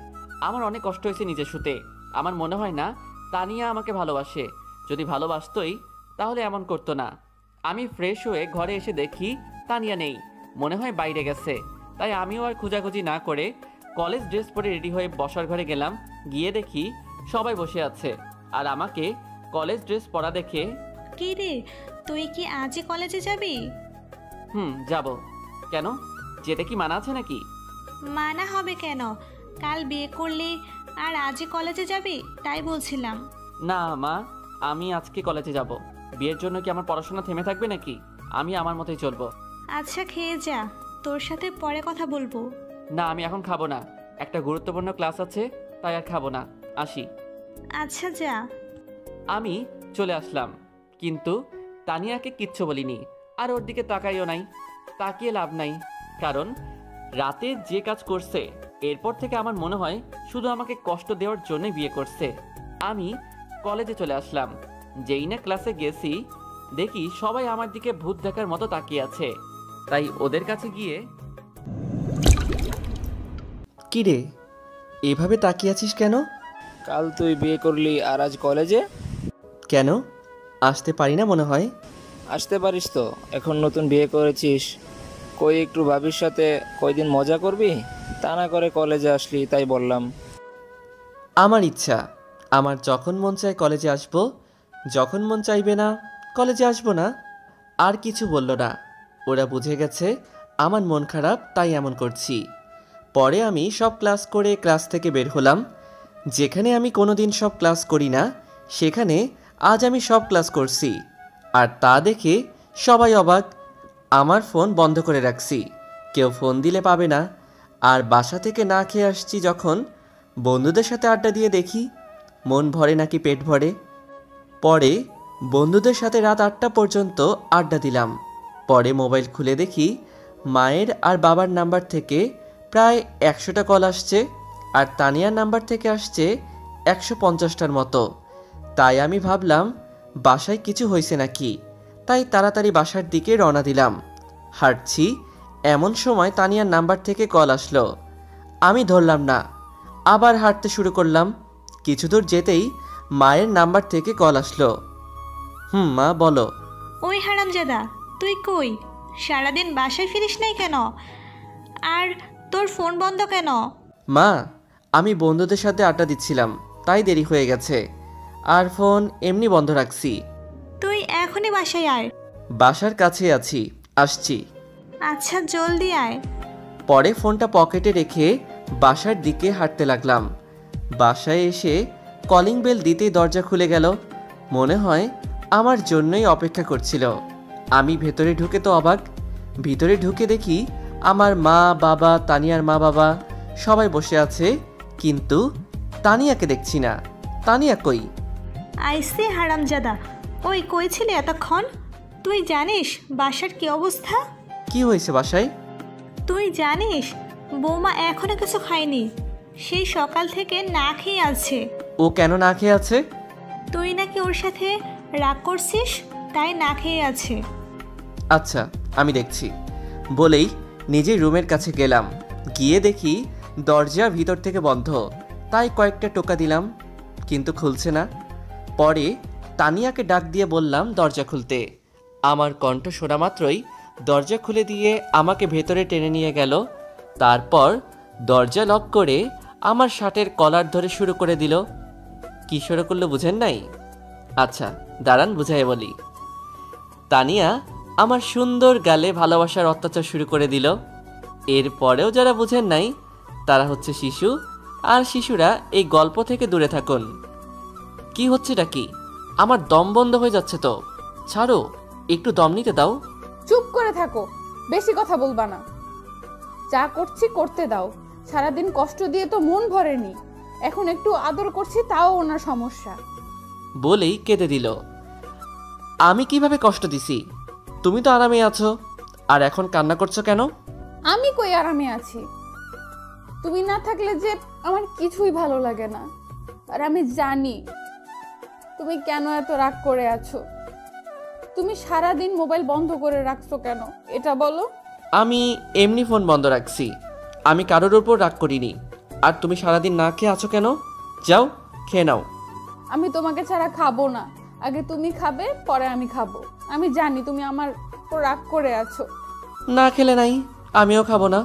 আমার অনেক কষ্ট হয়েছে নিচে শুতে। আমার মনে হয় না তানিয়া আমাকে ভালোবাসে। যদি ভালোবাসতই তাহলে এমন করতো না। আমি ফ্রেশ হয়ে ঘরে এসে দেখি তানিয়া নেই, মনে হয় বাইরে গেছে। তাই আমিও আর খোঁজাখুঁজি না করে কলেজ ড্রেস পরে রেডি হয়ে বসার ঘরে গেলাম। গিয়ে দেখি সবাই বসে আছে, আর আমাকে কলেজ ড্রেস পরা দেখে, কি রে, তুই কি আজই কলেজে যাবি? যাব। কেন, যেতে কি মানা আছে নাকি? মানা হবে কেন? কাল বিয়ে করলি আর আজই কলেজে যাবি, তাই বলছিলাম। না মা, আমি আজকে কলেজে যাব। বিয়ের জন্য কি আমার পড়াশোনা থেমে থাকবে নাকি? আমি আমার মতোই চলবো। আচ্ছা খেয়ে যা, তোর সাথে পরে কথা বলবো। না, আমি এখন খাবো না, একটা গুরুত্বপূর্ণ ক্লাস আছে, তাই আর খাবো না। আসি। আচ্ছা যা। আমি চলে আসলাম, কিন্তু তানিয়াকে কিচ্ছু বলিনি, আর ওর দিকে তাকাইও নাই। তাকিয়ে লাভ নাই, কারণ রাতে যে কাজ করছে এরপর থেকে আমার মনে হয় শুধু আমাকে কষ্ট দেওয়ার জন্যই বিয়ে করছে। আমি কলেজে চলে আসলাম। যেই না ক্লাসে গেছি, দেখি সবাই আমার দিকে ভূত দেখার মতো তাকিয়ে আছে। তাই ওদের কাছে গিয়ে, কি রে, এভাবে তাকিয়ে আছিস কেন? কাল তুই বিয়ে করলি আর আজ কলেজে? কেন আসতে পারি না মনে হয়? আসতে পারিস তো, এখন নতুন বিয়ে করেছিস। কই একটু ভাবির সাথে কয়দিন মজা করবি, তা না করে কলেজে আসলি, তাই বললাম। আমার ইচ্ছা, আমার যখন মন চায় কলেজে আসব, যখন মন চাইবে না কলেজে আসব না। আর কিছু বলল না, ওরা বুঝে গেছে আমার মন খারাপ, তাই এমন করছি। পরে আমি সব ক্লাস করে ক্লাস থেকে বের হলাম। যেখানে আমি কোনোদিন সব ক্লাস করি না, সেখানে আজ আমি সব ক্লাস করছি। আর তা দেখে সবাই অবাক। আমার ফোন বন্ধ করে রাখছি, কেউ ফোন দিলে পাবে না। আর বাসা থেকে না খেয়ে আসছি যখন, বন্ধুদের সাথে আড্ডা দিয়ে দেখি মন ভরে নাকি পেট ভরে। পরে বন্ধুদের সাথে রাত 8টা পর্যন্ত আড্ডা দিলাম। পরে মোবাইল খুলে দেখি মায়ের আর বাবার নাম্বার থেকে প্রায় 100টা কল আসছে, আর তানিয়ার নাম্বার থেকে আসছে 150টার মতো। তাই আমি ভাবলাম বাসায় কিছু হয়েছে নাকি, তাই তাড়াতাড়ি বাসার দিকে রওনা দিলাম। হাঁটছি, এমন সময় তানিয়ার নাম্বার থেকে কল আসলো। আমি ধরলাম না, আবার হাঁটতে শুরু করলাম। কিছু দূর যেতেই মায়ের নাম্বার থেকে কল আসলো। মা বলো। ওই হারামজাদা, তুই কই? সারাদিন বাসায় ফিরিস নাই কেন? আর তোর ফোন বন্ধ কেন? মা, আমি বন্ধুদের সাথে আড্ডা দিচ্ছিলাম, তাই দেরি হয়ে গেছে, আর ফোন এমনি বন্ধ রাখছি। তুই এখনই বাসায় আয়। বাসার কাছে আছি, আসছি। আচ্ছা জলদি আয়। পরে ফোনটা পকেটে রেখে বাসার দিকে হাঁটতে লাগলাম। বাসায় এসে কলিং বেল দিতেই দরজা খুলে গেল। মনে হয় আমার জন্যই অপেক্ষা করছিল। আমি ভেতরে ঢুকে তো অবাক। ভিতরে ঢুকে দেখি আমার মা বাবা, তানিয়ার মা বাবা সবাই বসে আছে, কিন্তু তানিয়াকে দেখছি না। তানিয়া কই? আইসে হারামজাদা, ওই কই ছিলি এতক্ষণ? তুই জানিস বাসার কি অবস্থা? কি হয়েছে বাসায়? তুই জানিস বৌমা এখনো কিছু খায়নি, সেই সকাল থেকে না খেয়ে আছে। ও কেন না খেয়ে আছে? তুই নাকি ওর সাথে রাগ করছিস, তাই না খেয়ে আছে। আচ্ছা, আমি দেখছি বলেই নিজের রুমের কাছে গেলাম। গিয়ে দেখি দরজা ভিতর থেকে বন্ধ, তাই কয়েকটা টোকা দিলাম, কিন্তু খুলছে না। পরে তানিয়াকে ডাক দিয়ে বললাম দরজা খুলতে। আমার কণ্ঠ শোনা মাত্রই দরজা খুলে দিয়ে আমাকে ভেতরে টেনে নিয়ে গেল। তারপর দরজা লক করে আমার শার্টের কলার ধরে শুরু করে দিল। কি শুরু করলো বুঝেন নাই? আচ্ছা দাঁড়ান বুঝাই বলি। তানিয়া আমার সুন্দর গালে ভালোবাসার অত্যাচার শুরু করে দিল। এরপরেও যারা বুঝেন নাই তারা হচ্ছে শিশু, আর শিশুরা এই গল্প থেকে দূরে থাকুন। কি হচ্ছেটা কি? আমার দম বন্ধ হয়ে যাচ্ছে তো, ছাড়ো, একটু দম নিতে দাও। চুপ করে থাকো, বেশি কথা বলবা না। যা করছি করতে দাও। সারাদিন কষ্ট দিয়ে তো মন ভরেনি, এখন একটু আদর করছি তাও ওনার সমস্যা। বলেই কেঁদে দিল। আমি কিভাবে কষ্ট দিছি? তুমি তো আরামে আছো, আর এখন কান্না করছো কেন? আমি কই আরামে আছি? তুমি না থাকলে যে আমার কিছুই ভালো লাগে না। আর আমি জানি তুমি কেন এত রাগ করে আছো। তুমি সারাদিন মোবাইল বন্ধ করে রাখছো কেন, এটা বলো। আমি এমনি ফোন বন্ধ রাখছি, আমি কারোর উপর রাগ করিনি। আর তুমি সারাদিন না খেয়ে আছো কেন? যাও খেয়ে নাও। আমি তোমাকে ছাড়া খাবো না, আগে তুমি খাবে পরে আমি খাবো। আমি জানি তুমি আমার উপর রাগ করে আছো। না খেলে নাই, আমিও খাবো না।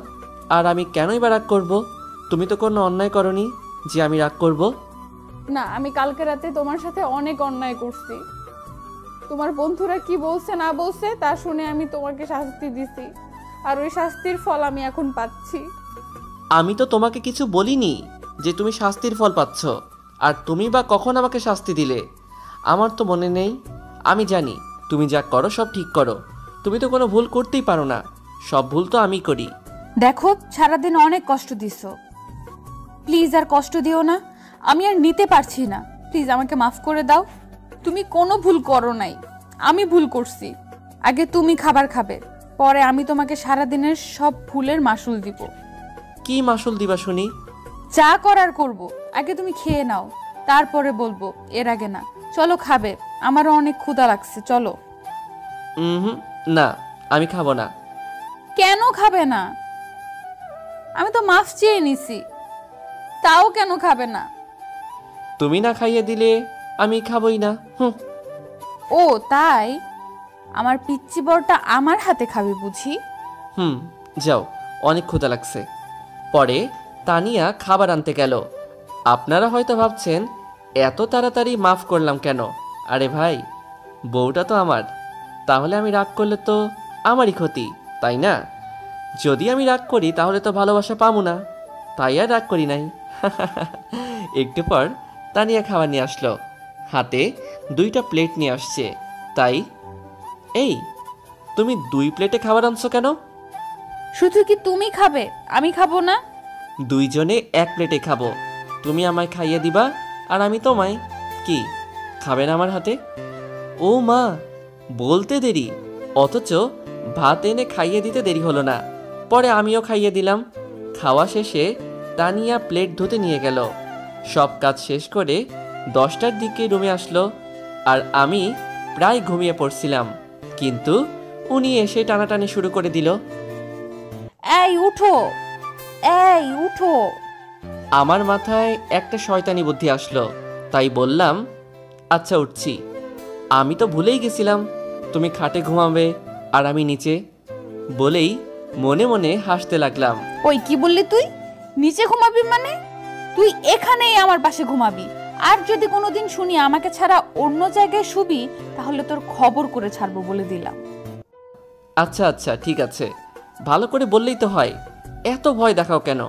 আর আমি কেনই বা রাগ করব? তুমি তো কোনো অন্যায় করনি যে আমি রাগ করব। না, আমি কালকে রাতে তোমার সাথে অনেক অন্যায় করছি। তোমার বন্ধুরা কি বলছে না বলছে তা শুনে আমি তোমাকে শাস্তি দিছি, আর ওই শাস্তির ফল আমি এখন পাচ্ছি। আমি তো তোমাকে কিছু বলিনি যে তুমি শাস্তির ফল পাচ্ছ। আর তুমি বা কখন আমাকে শাস্তি দিলে? আমার তো মনে নেই। আমি জানি তুমি যা করো সব ঠিক করো। তুমি তো কোনো ভুল করতেই পারো না, সব ভুল তো আমি করি। দেখো, সারাদিন অনেক কষ্ট দিছো, প্লিজ আর কষ্ট দিও না। আমি আর নিতে পারছি না, প্লিজ আমাকে মাফ করে দাও। তুমি কোনো ভুল করো নাই, আমি ভুল করছি। আগে তুমি খাবার খাবে, পরে আমি তোমাকে সারাদিনের সব ভুলের মাসুল দিব। কি মাসুল দিবা শুনি? যা করার করব, আগে তুমি খেয়ে নাও, তারপরে বলবো, এর আগে না। চলো খাবে, আমারও অনেক ক্ষুধা লাগছে, চলো। না, আমি খাবো না। কেন খাবে না? আমি তো মাফ চেয়ে নিছি, তাও কেন খাবে না? তুমি না খাইয়ে দিলে আমি খাবই না। ও তাই? আমার পিচ্চি বড়টা আমার হাতে খাবে বুঝি? যাও, অনেক ক্ষুধা লাগছে। পরে তানিয়া খাবার আনতে গেল। আপনারা হয়তো ভাবছেন এত তাড়াতাড়ি মাফ করলাম কেন? আরে ভাই, বউটা তো আমার, তাহলে আমি রাগ করলে তো আমারই ক্ষতি, তাই না? যদি আমি রাগ করি তাহলে তো ভালোবাসা পাবো না, তাই আর রাগ করি নাই। একটু পর তানিয়া খাবার নিয়ে আসলো, হাতে 2টা প্লেট নিয়ে আসছে। তাই, এই তুমি 2 প্লেটে খাবার আনছো কেন? শুধু কি তুমি খাবে, আমি খাবো না? দুইজনে 1 প্লেটে খাবো। তুমি আমায় খাইয়ে দিবা আর আমি তোমায়। কি খাবেন আমার হাতে? ও মা, বলতে দেরি, অথচ ভাত এনে খাইয়ে দিতে দেরি হলো না। পরে আমিও খাইয়ে দিলাম। খাওয়া শেষে তানিয়া প্লেট ধুতে নিয়ে গেল। সব কাজ শেষ করে 10টার দিকে রুমে আসলো। আর আমি প্রায় ঘুমিয়ে পড়ছিলাম, কিন্তু উনি এসে টানাটানি শুরু করে দিল। এই উঠো, এই উঠো। আমার মাথায় একটা শয়তানি বুদ্ধি আসলো, তাই বললাম, আচ্ছা উঠছি। আমি তো ভুলেই গেছিলাম তুমি খাটে ঘুমাবে আর আমি নিচে। বলেই মনে মনে হাসতে লাগলাম। ওই কি বললি তুই? নিচে ঘুমাবি মানে? তুই এখানেই আমার পাশে ঘুমাবি। আর যদি কোনোদিন শুনি আমাকে ছাড়া অন্য জায়গায় শুবি, তাহলে তোর খবর করে ছাড়বো বলে দিলাম। আচ্ছা আচ্ছা, ঠিক আছে, ভালো করে বললেই তো হয়, এত ভয় দেখাও কেন?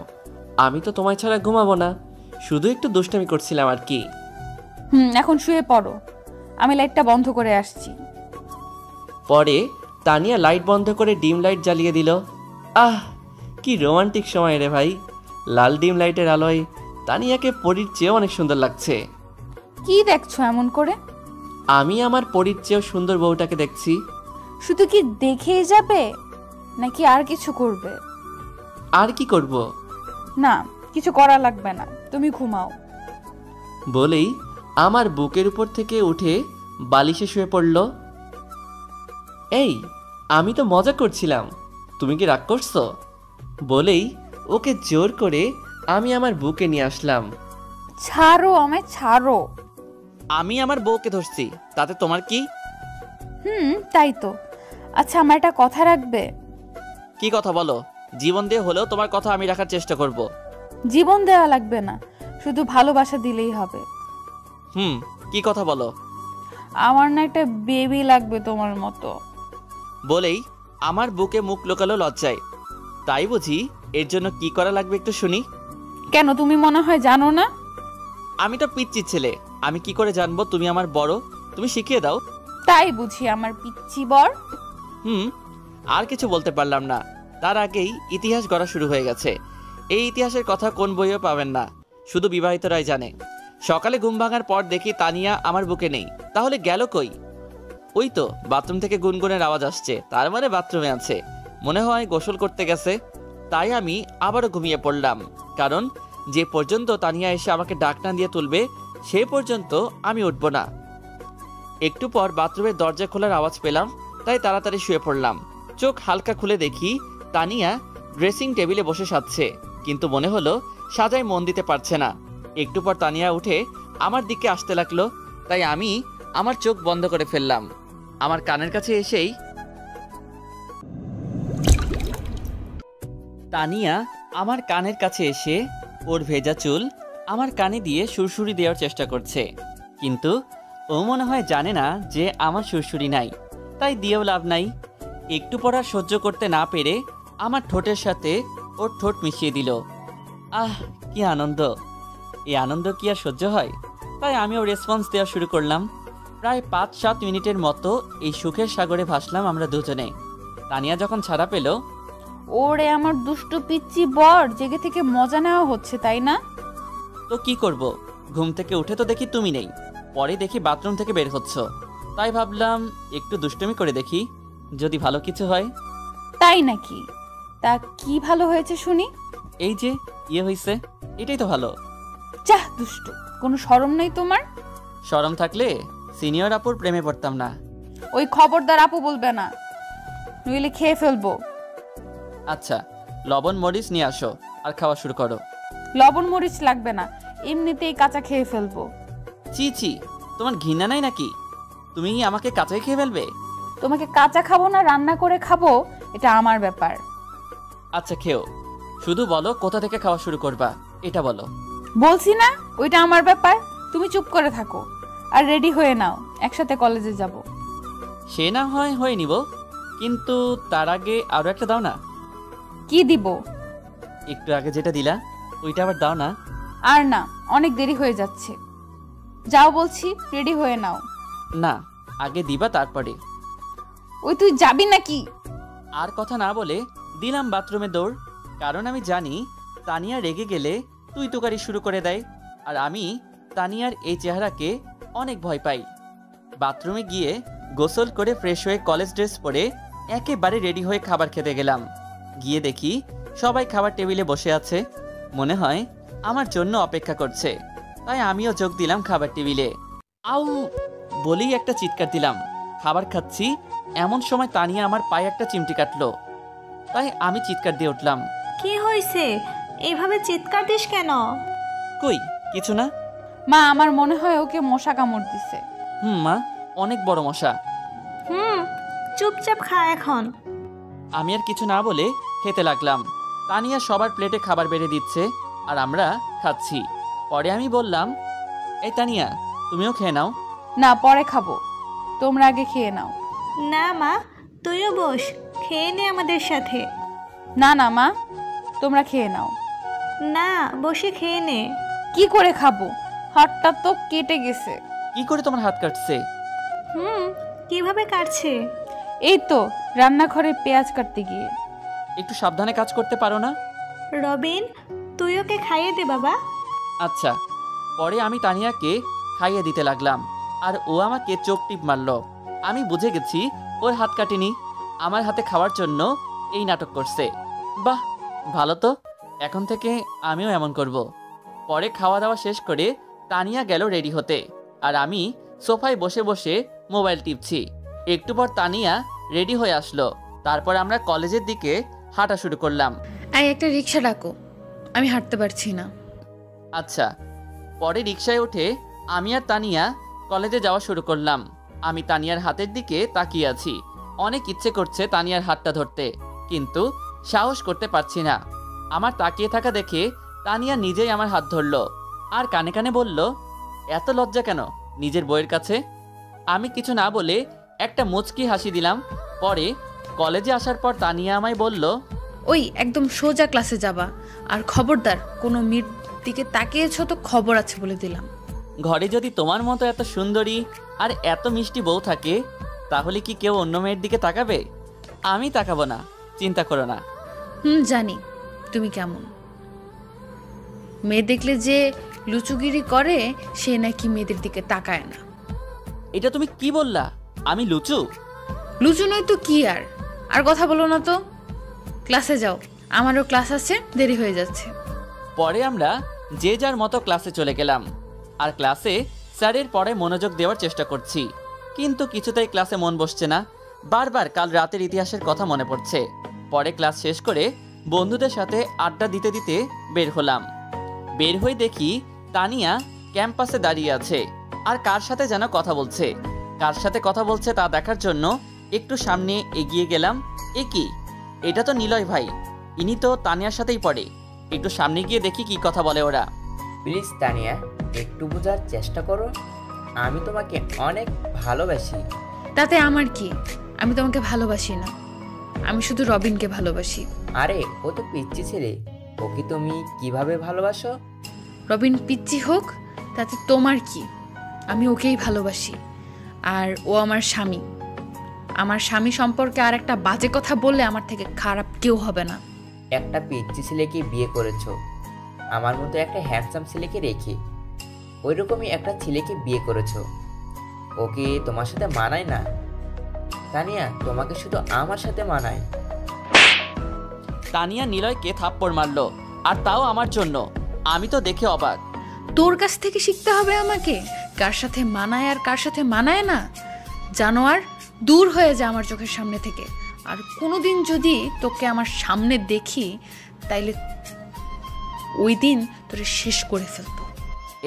আমি তো তোমায় ছাড়া ঘুমাবো না, শুধু একটু দুষ্টামি করছিলাম আর কি। এখন শুয়ে পড়ো, আমি লাইটটা বন্ধ করে আসছি। পরে তানিয়া লাইট বন্ধ করে ডিম লাইট জ্বালিয়ে দিল। আহ, কি রোমান্টিক সময় রে ভাই! লাল ডিম লাইটের আলোয় তানিয়াকে পরীর চেয়েও অনেক সুন্দর লাগছে। কি দেখছো এমন করে? আমি আমার পরীর চেয়েও সুন্দর বউটাকে দেখছি। শুধু কি দেখেই যাবে, নাকি আর কিছু করবে? আর কি করব? না, কিছু করা লাগবে না, তুমি ঘুমাও। বলেই আমার বুকের উপর থেকে উঠে বালিশে শুয়ে পড়ল। এই, আমি তো মজা করছিলাম, তুমি কি রাগ করছো? বলেই ওকে জোর করে আমি আমার বুকে নিয়ে আসলাম। ছাড়ো আমায়, ছাড়ো। আমি আমার বউকে ধরছি, তাতে তোমার কি? তাই তো। আচ্ছা, আমার একটা কথা রাখবে? কি কথা বলো? জীবন দিয়ে হলেও তোমার কথা আমি রাখার চেষ্টা করব। জীবন দেওয়া লাগবে না, শুধু ভালোবাসা দিলেই হবে। কি কথা বলো? আমার না একটা বেবি লাগবে তোমার মতো। বলেই আমার বুকে মুখ লোকালো লজ্জায়। তাই বুঝি? এর জন্য কি করা লাগবে একটু শুনি। কেন, তুমি মনে হয় জানো না? আমি তো পিচ্চি ছেলে, আমি কি করে জানবো তুমি আমার বড়? তুমি শিখিয়ে দাও। তাই বুঝি আমার পিচ্চি বর? আর কিছু বলতে পারলাম না, তার আগেই ইতিহাস গড়া শুরু হয়ে গেছে। এই ইতিহাসের কথা কোন বইও পাবেন না, শুধু বিবাহিতরাই জানে। সকালে ঘুম ভাঙার পর দেখি তানিয়া আমার বুকে নেই, তাহলে গেল কই? ওই তো বাথরুম থেকে গুনগুনের আওয়াজ আসছে, তার মানে বাথরুমে আছে, মনে হয় গোসল করতে গেছে। তাই আমি আবারও ঘুমিয়ে পড়লাম, কারণ যে পর্যন্ত তানিয়া এসে আমাকে ডাক না দিয়ে তুলবে সে পর্যন্ত আমি উঠব না। একটু পর বাথরুমের দরজা খোলার আওয়াজ পেলাম, তাই তাড়াতাড়ি শুয়ে পড়লাম। চোখ হালকা খুলে দেখি তানিয়া ড্রেসিং টেবিলে বসে সাজছে, কিন্তু মনে হলো সাজায় মন দিতে পারছে না। একটু পর তানিয়া উঠে আমার দিকে আসতে লাগলো, তাই আমি আমার চোখ বন্ধ করে ফেললাম। আমার কানের কাছে এসেই তানিয়া আমার কানের কাছে এসে ওর ভেজা চুল আমার কানে দিয়ে সুরসুরি দেওয়ার চেষ্টা করছে, কিন্তু ও মনে হয় জানে না যে আমার সুরসুরি নাই, তাই দিয়েও লাভ নাই। একটু পর আর সহ্য করতে না পেরে আমার ঠোঁটের সাথে ওর ঠোঁট মিশিয়ে দিল। আহ কি আনন্দ! এই আনন্দ কি আর সহ্য হয়? তাই আমিও রেসপন্স দেওয়া শুরু করলাম। প্রায় 5-7 মিনিটের মতো এই সুখের সাগরে ভাসলাম আমরা দুজনে। তানিয়া যখন ছাড়া পেল, ওরে আমার দুষ্টু পিচ্চি বর, জেগে থেকে মজা নেওয়া হচ্ছে তাই না? তো কি করব, ঘুম থেকে উঠে তো দেখি তুমি নেই, পরে দেখি বাথরুম থেকে বের হচ্ছ। তাই ভাবলাম একটু দুষ্টুমি করে দেখি, যদি ভালো কিছু হয়। তাই নাকি? তা কি ভালো হয়েছে শুনি। এই যে হয়েছে, এটাই তো ভালো। চাহ দুষ্টু, কোনো শরম নেই তোমার? শরম থাকলে সিনিয়র আপুর প্রেমে পড়তাম না। ওই খবরদার আপু বলবে না, নইলে খেয়ে ফেলবো। আচ্ছা, লবণ মরিচ নিয়ে আসো আর খাওয়া শুরু করো। লবণ মরিচ লাগবে না, এমনিতেই কাঁচা খেয়ে ফেলবো। চি চি, তোমার ঘৃণা নাই নাকি? তুমি আমাকে কাঁচাই খেয়ে ফেলবে? তোমাকে কাঁচা খাবো না রান্না করে খাবো, এটা আমার ব্যাপার। আচ্ছা খেও, শুধু বলো কোথা থেকে খাওয়া শুরু করবা, এটা বলো। বলছি না ওইটা আমার ব্যাপার, তুমি চুপ করে থাকো আর রেডি হয়ে নাও, একসাথে কলেজে যাব। সে না হয় হয়ে নিব, কিন্তু তার আগে আরো একটা দাও না। কি দিব? একটু আগে যেটা দিলা ওইটা আবার দাও না। আর না, অনেক দেরি হয়ে যাচ্ছে। যাও বলছি, রেডি হয়ে নাও। না, আগে দিবা তারপরে। ওই তুই যাবি নাকি? আর কথা না বলে দিলাম বাথরুমে দৌড়, কারণ আমি জানি তানিয়া রেগে গেলে তুই তুকারি শুরু করে দেয়, আর আমি তানিয়ার এই চেহারাকে অনেক ভয় পাই। বাথরুমে গিয়ে গোসল করে ফ্রেশ হয়ে কলেজ ড্রেস পরে একেবারে রেডি হয়ে খাবার খেতে গেলাম। গিয়ে দেখি সবাই খাবার টেবিলে বসে আছে, মনে হয় আমার জন্য অপেক্ষা করছে। তাই আমিও যোগ দিলাম খাবার টেবিলে। আউ বলেই একটা চিৎকার দিলাম। খাবার খাচ্ছি এমন সময় তানিয়া আমার পায়ে একটা চিমটি কাটলো, তাই আমি চিৎকার দিয়ে উঠলাম। কি হয়েছে? এইভাবে চিৎকার দিস কেন? কই কিছু না মা, আমার মনে হয় ওকে মশা কামড় দিছে। মা, অনেক বড় মশা। চুপচাপ খা এখন। আমি আর কিছু না বলে খেতে লাগলাম। তানিয়া সবার প্লেটে খাবার বেড়ে দিচ্ছে আর আমরা খাচ্ছি। পরে আমি বললাম, এই তানিয়া তুমিও খেয়ে নাও। না, পরে খাবো, তোমরা আগে খেয়ে নাও। না মা, তুইও বস, খেয়ে নে আমাদের সাথে। না না মা, তোমরা খেয়ে নাও। না, বসে খেয়ে নে। কি করে খাবো? হাতটা তো কেটে গেছে। কি করে তোমার হাত কাটছে? কিভাবে কাটছে? এই তো রান্নাঘরে পেঁয়াজ কাটতে গিয়ে। একটু সাবধানে কাজ করতে পারো না? রবিন, তুই ওকে খাইয়ে দে বাবা। আচ্ছা। পরে আমি তানিয়াকে খাইয়ে দিতে লাগলাম, আর ও আমাকে চোখ টিপ মারল। আমি বুঝে গেছি ওর হাত কাটেনি, আমার হাতে খাওয়ার জন্য এই নাটক করছে। বাহ, ভালো তো, এখন থেকে আমিও এমন করব। পরে খাওয়া দাওয়া শেষ করে তানিয়া গেল রেডি হতে, আর আমি সোফায় বসে বসে মোবাইল টিপছি। একটু পর তানিয়া রেডি হয়ে আসলো, তারপর আমরা কলেজের দিকে হাঁটা শুরু করলাম। একটা রিক্সা ডাকো, আমি হাঁটতে পারছি না। আচ্ছা। পরে রিকশায় উঠে আমি আর তানিয়া কলেজে যাওয়া শুরু করলাম। আমি তানিয়ার হাতের দিকে তাকিয়ে আছি, অনেক ইচ্ছে করছে তানিয়ার হাতটা ধরতে, কিন্তু সাহস করতে পারছি না। আমার তাকিয়ে থাকা দেখে তানিয়া নিজেই আমার হাত ধরলো আর কানে কানে বলল, এত লজ্জা কেন নিজের বইয়ের কাছে? আমি কিছু না বলে একটা মুচকি হাসি দিলাম। পরে কলেজে আসার পর তানিয়া আমায় বলল, ওই একদম সোজা ক্লাসে যাবা, আর খবরদার কোনো মেয়ের দিকে তাকিয়েছ তো খবর আছে বলে দিলাম। ঘরে যদি তোমার মতো এত সুন্দরী আর এত মিষ্টি বউ থাকে, তাহলে কি কেউ অন্য মেয়ের দিকে তাকাবে? আমি তাকাবো না, চিন্তা করো না। জানি তুমি কেমন। মেয়ে দেখলে যে লুচুগিরি করে, সে নাকি মেয়েদের দিকে তাকায় না। এটা তুমি কি বললা? আমি লুচু? লুচু নয় তো কি। আর কথা বলো না তো, ক্লাসে যাও, আমারও ক্লাস আছে, দেরি হয়ে যাচ্ছে। পরে আমরা যে যার মতো ক্লাসে চলে গেলাম, আর ক্লাসে স্যারের পরে মনোযোগ দেওয়ার চেষ্টা করছি, কিন্তু কিছুতেই ক্লাসে মন বসছে না। বারবার কাল রাতের ইতিহাসের কথা মনে পড়ছে। পরে ক্লাস শেষ করে বন্ধুদের সাথে আড্ডা দিতে দিতে বের হলাম। বের হয়ে দেখি তানিয়া ক্যাম্পাসে দাঁড়িয়ে আছে আর কার সাথে যেন কথা বলছে। কার সাথে কথা বলছে তা দেখার জন্য একটু সামনে এগিয়ে গেলাম। এ কি, এটা তো নিলয় ভাই, ইনি তো তানিয়ার সাথেই পড়ে। একটু সামনে গিয়ে দেখি কি কথা বলে ওরা। প্লিজ তানিয়া, একটু বোঝার চেষ্টা করো, আমি তোমাকে অনেক ভালোবাসি। তাতে আমার কি? আমি তোমাকে ভালোবাসি না, আমি শুধু রবিনকে ভালোবাসি। আরে ও তো পিচ্চি ছেলে, ওকে তুমি কিভাবে ভালোবাসো? রবিন পিচ্চি হোক তাতে তোমার কি, আমি ওকেই ভালোবাসি। আর ও আমার স্বামী। আমার স্বামী সম্পর্কে আর একটা বাজে কথা বললে আমার থেকে খারাপ কেউ হবে না। একটা পিচ্চি ছেলেকে বিয়ে করেছো, আমার মতো একটা হ্যান্ডসাম ছেলেকে রেখে ওইরকমই একটা ছেলেকে বিয়ে করেছো। ওকে তোমার সাথে মানায় না তানিয়া, তোমাকে শুধু আমার সাথে মানায়। তানিয়া নিলয়কে থাপ্পড় মারলো, আর তাও আমার জন্য। আমি তো দেখে অবাক। তোর কাছ থেকে শিখতে হবে আমাকে কার সাথে মানায় আর কার সাথে মানায় না। জানোয়ার, দূর হয়ে যা আমার চোখের সামনে থেকে। আর কোনোদিন যদি তোকে আমার সামনে দেখি তাইলে ওই দিন তোরে শেষ করে ফেলবো।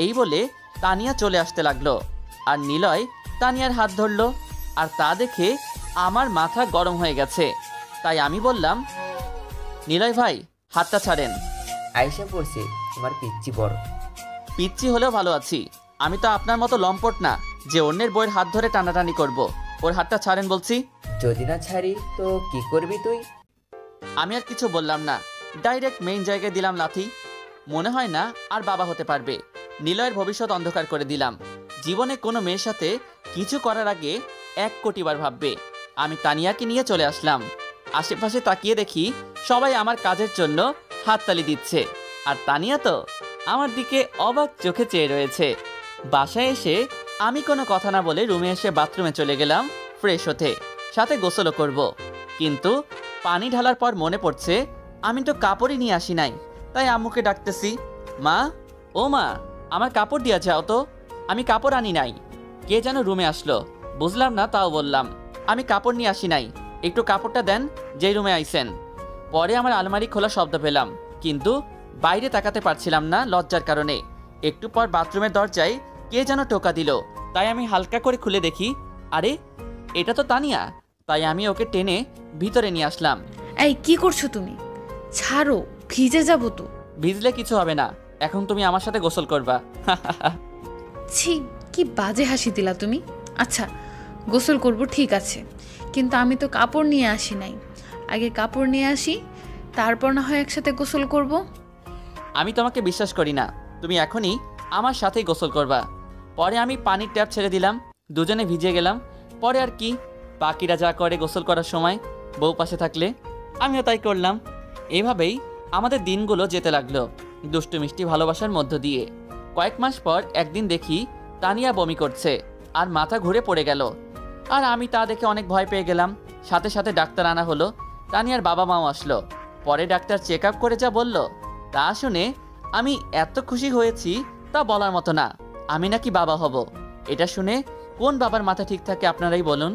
এই বলে তানিয়া চলে আসতে লাগলো, আর নিলয় তানিয়ার হাত ধরলো। আর তা দেখে আমার মাথা গরম হয়ে গেছে। তাই আমি বললাম, নিলয় ভাই, হাতটা ছাড়েন। আইসা পড়ছে তোমার পিচ্চি বড়। পিচ্চি হলেও ভালো আছি। আমি তো আপনার মতো লম্পট না যে অন্যের বইয়ের হাত ধরে টানাটানি করব। ওর হাতটা ছাড়েন বলছি। যদি না ছাড়ি তো কি করবি তুই? আমি আর কিছু বললাম না, ডাইরেক্ট মেইন জায়গায় দিলাম লাথি। মনে হয় না আর বাবা হতে পারবে। নিলয়ের ভবিষ্যৎ অন্ধকার করে দিলাম। জীবনে কোনো মেয়ের সাথে কিছু করার আগে 1 কোটি বার ভাববে। আমি তানিয়াকে নিয়ে চলে আসলাম। আশেপাশে তাকিয়ে দেখি সবাই আমার কাজের জন্য হাততালি দিচ্ছে, আর তানিয়া তো আমার দিকে অবাক চোখে চেয়ে রয়েছে। বাসায় এসে আমি কোনো কথা না বলে রুমে এসে বাথরুমে চলে গেলাম ফ্রেশ হতে, সাথে গোসলও করব। কিন্তু পানি ঢালার পর মনে পড়ছে আমি তো কাপড়ই নিয়ে আসি নাই। তাই আম্মুকে ডাকতেছি, মা, ও মা, আমার কাপড় দিয়া যাও তো, আমি কাপড় আনি নাই। কে যেন রুমে আসলো, বুঝলাম না, তাও বললাম, আমি কাপড় নিয়ে আসি নাই, একটু কাপড়টা দেন যেই রুমে আইছেন। পরে আমার আলমারি খোলা শব্দ পেলাম, কিন্তু বাইরে তাকাতে পারছিলাম না লজ্জার কারণে। একটু পর বাথরুমের দরজায় কে যেন টোকা দিল। তাই আমি হালকা করে খুলে দেখি, আরে এটা তো তানিয়া। তাই আমি ওকে টেনে ভিতরে নিয়ে আসলাম। এই কি করছো তুমি? ছাড়ো, ভিজে যাবো তো। ভিজলে কিছু হবে না, এখন তুমি আমার সাথে গোসল করবা। ছি, কি বাজে হাসি দিলা তুমি। আচ্ছা, গোসল করব ঠিক আছে, কিন্তু আমি তো কাপড় নিয়ে আসি নাই। আগে কাপড় নিয়ে আসি, তারপর না হয় একসাথে গোসল করব। আমি তোমাকে বিশ্বাস করি না, তুমি এখনই আমার সাথেই গোসল করবা। পরে আমি পানির ট্যাপ ছেড়ে দিলাম, দুজনে ভিজে গেলাম। পরে আর কি, বাকিরা যা করে গোসল করার সময় বউ পাশে থাকলে, আমিও তাই করলাম। এইভাবেই আমাদের দিনগুলো যেতে লাগলো দুষ্টু মিষ্টি ভালোবাসার মধ্য দিয়ে। কয়েক মাস পর একদিন দেখি তানিয়া বমি করছে আর মাথা ঘুরে পড়ে গেল। আর আমি তা দেখে অনেক ভয় পেয়ে গেলাম। সাথে সাথে ডাক্তার আনা হলো। তানিয়ার বাবা মাও আসলো। পরে ডাক্তার চেক আপ করে যা বলল তা শুনে আমি এত খুশি হয়েছি তা বলার মতো না। আমি নাকি বাবা হব, এটা শুনে কোন বাবার মাথা ঠিক থাকে আপনারাই বলুন।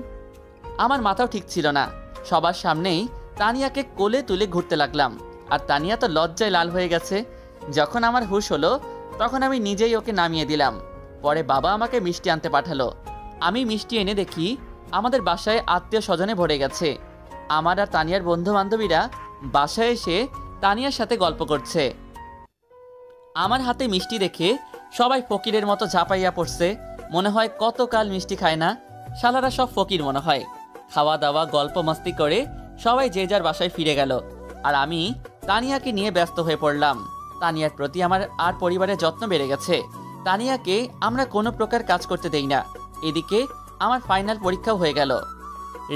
আমার মাথাও ঠিক ছিল না। সবার সামনেই তানিয়াকে কোলে তুলে ঘুরতে লাগলাম, আর তানিয়া তো লজ্জায় লাল হয়ে গেছে। যখন আমার হুঁশ হলো তখন আমি নিজেই ওকে নামিয়ে দিলাম। পরে বাবা আমাকে মিষ্টি আনতে পাঠালো। আমি মিষ্টি এনে দেখি আমাদের বাসায় আত্মীয় স্বজনে ভরে গেছে। আমার আর তানিয়ার বন্ধু বান্ধবীরা বাসায় এসে তানিয়ার সাথে গল্প করছে। আমার হাতে মিষ্টি দেখে সবাই ফকিরের মতো ঝাঁপাইয়া পড়ছে। মনে হয় কতকাল মিষ্টি খায় না। শালারা সব ফকির মনে হয়। খাওয়া দাওয়া গল্প মাস্তি করে সবাই যে যার বাসায় ফিরে গেল, আর আমি তানিয়াকে নিয়ে ব্যস্ত হয়ে পড়লাম। তানিয়ার প্রতি আমার আর পরিবারের যত্ন বেড়ে গেছে। তানিয়াকে আমরা কোনো প্রকার কাজ করতে দেই না। এদিকে আমার ফাইনাল পরীক্ষাও হয়ে গেল।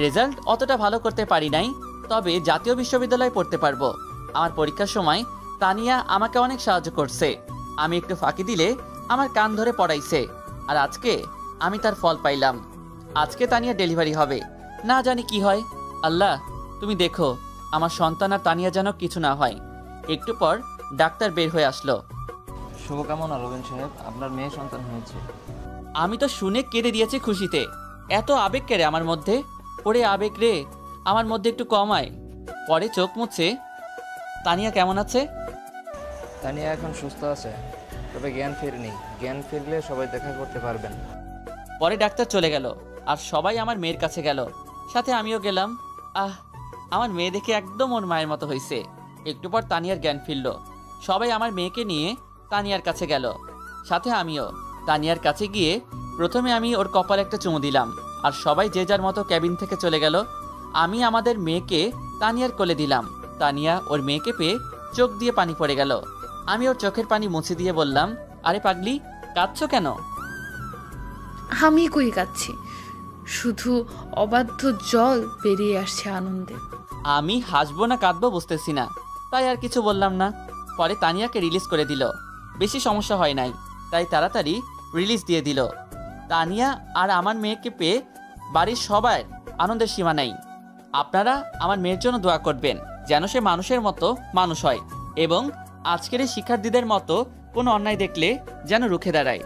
রেজাল্ট অতটা ভালো করতে পারি নাই, তবে জাতীয় বিশ্ববিদ্যালয়ে পড়তে পারবো। আমার পরীক্ষার সময় তানিয়া আমাকে অনেক সাহায্য করছে। আমি একটু ফাঁকি দিলে আমার কান ধরে পড়াইছে, আর আজকে আমি তার ফল পাইলাম। আজকে তানিয়া ডেলিভারি হবে, না জানি কি হয়। আল্লাহ তুমি দেখো আমার সন্তান আর তানিয়া যেন কিছু না হয়। একটু পর ডাক্তার বের হয়ে আসলো। শুভকামনা রবিন সাহেব, আপনার মেয়ে সন্তান হয়েছে। আমি তো শুনে কেঁদে দিয়েছি খুশিতে। এত আবেগ কেড়ে আমার মধ্যে, ওরে আবেগ রে, আমার মধ্যে একটু কমায়। পরে চোখ মুছে, তানিয়া কেমন আছে? তানিয়া এখন সুস্থ আছে, তবে জ্ঞান ফেরেনি। জ্ঞান ফিরলে সবাই দেখা করতে পারবেন। পরে ডাক্তার চলে গেল, আর সবাই আমার মেয়ের কাছে গেল, সাথে আমিও গেলাম। আমার মেয়ে দেখে একদম ওর মায়ের মতো হয়েছে। একটু পর তানিয়ার জ্ঞান ফিরল। সবাই আমার মেয়েকে নিয়ে তানিয়ার কাছে গেল, সাথে আমিও। তানিয়ার কাছে গিয়ে প্রথমে আমি ওর কপালে একটা চুমু দিলাম, আর সবাই যে যার মতো ক্যাবিন থেকে চলে গেল। আমি আমাদের মেয়েকে তানিয়ার কোলে দিলাম। তানিয়া ওর মেয়েকে পেয়ে চোখ দিয়ে পানি পড়ে গেল। আমি ওর চোখের পানি মুছে দিয়ে বললাম, আরে পাগলি, কাঁদছো কেন? আমি কই কাচ্ছি, শুধু অবাধ্য জল বেরিয়ে আসছে আনন্দে। আমি হাসবো না কাঁদবো বুঝতেছি না, তাই আর কিছু বললাম না। পরে তানিয়াকে রিলিজ করে দিল। বেশি সমস্যা হয় নাই, তাই তাড়াতাড়ি রিলিজ দিয়ে দিল। তানিয়া আর আমার মেয়েকে পেয়ে বাড়ির সবার আনন্দের সীমা নাই। আপনারা আমার মেয়ের জন্য দোয়া করবেন যেন সে মানুষের মতো মানুষ হয় এবং আজকের এই শিক্ষার্থীদের মতো কোনো অন্যায় দেখলে যেন রুখে দাঁড়ায়।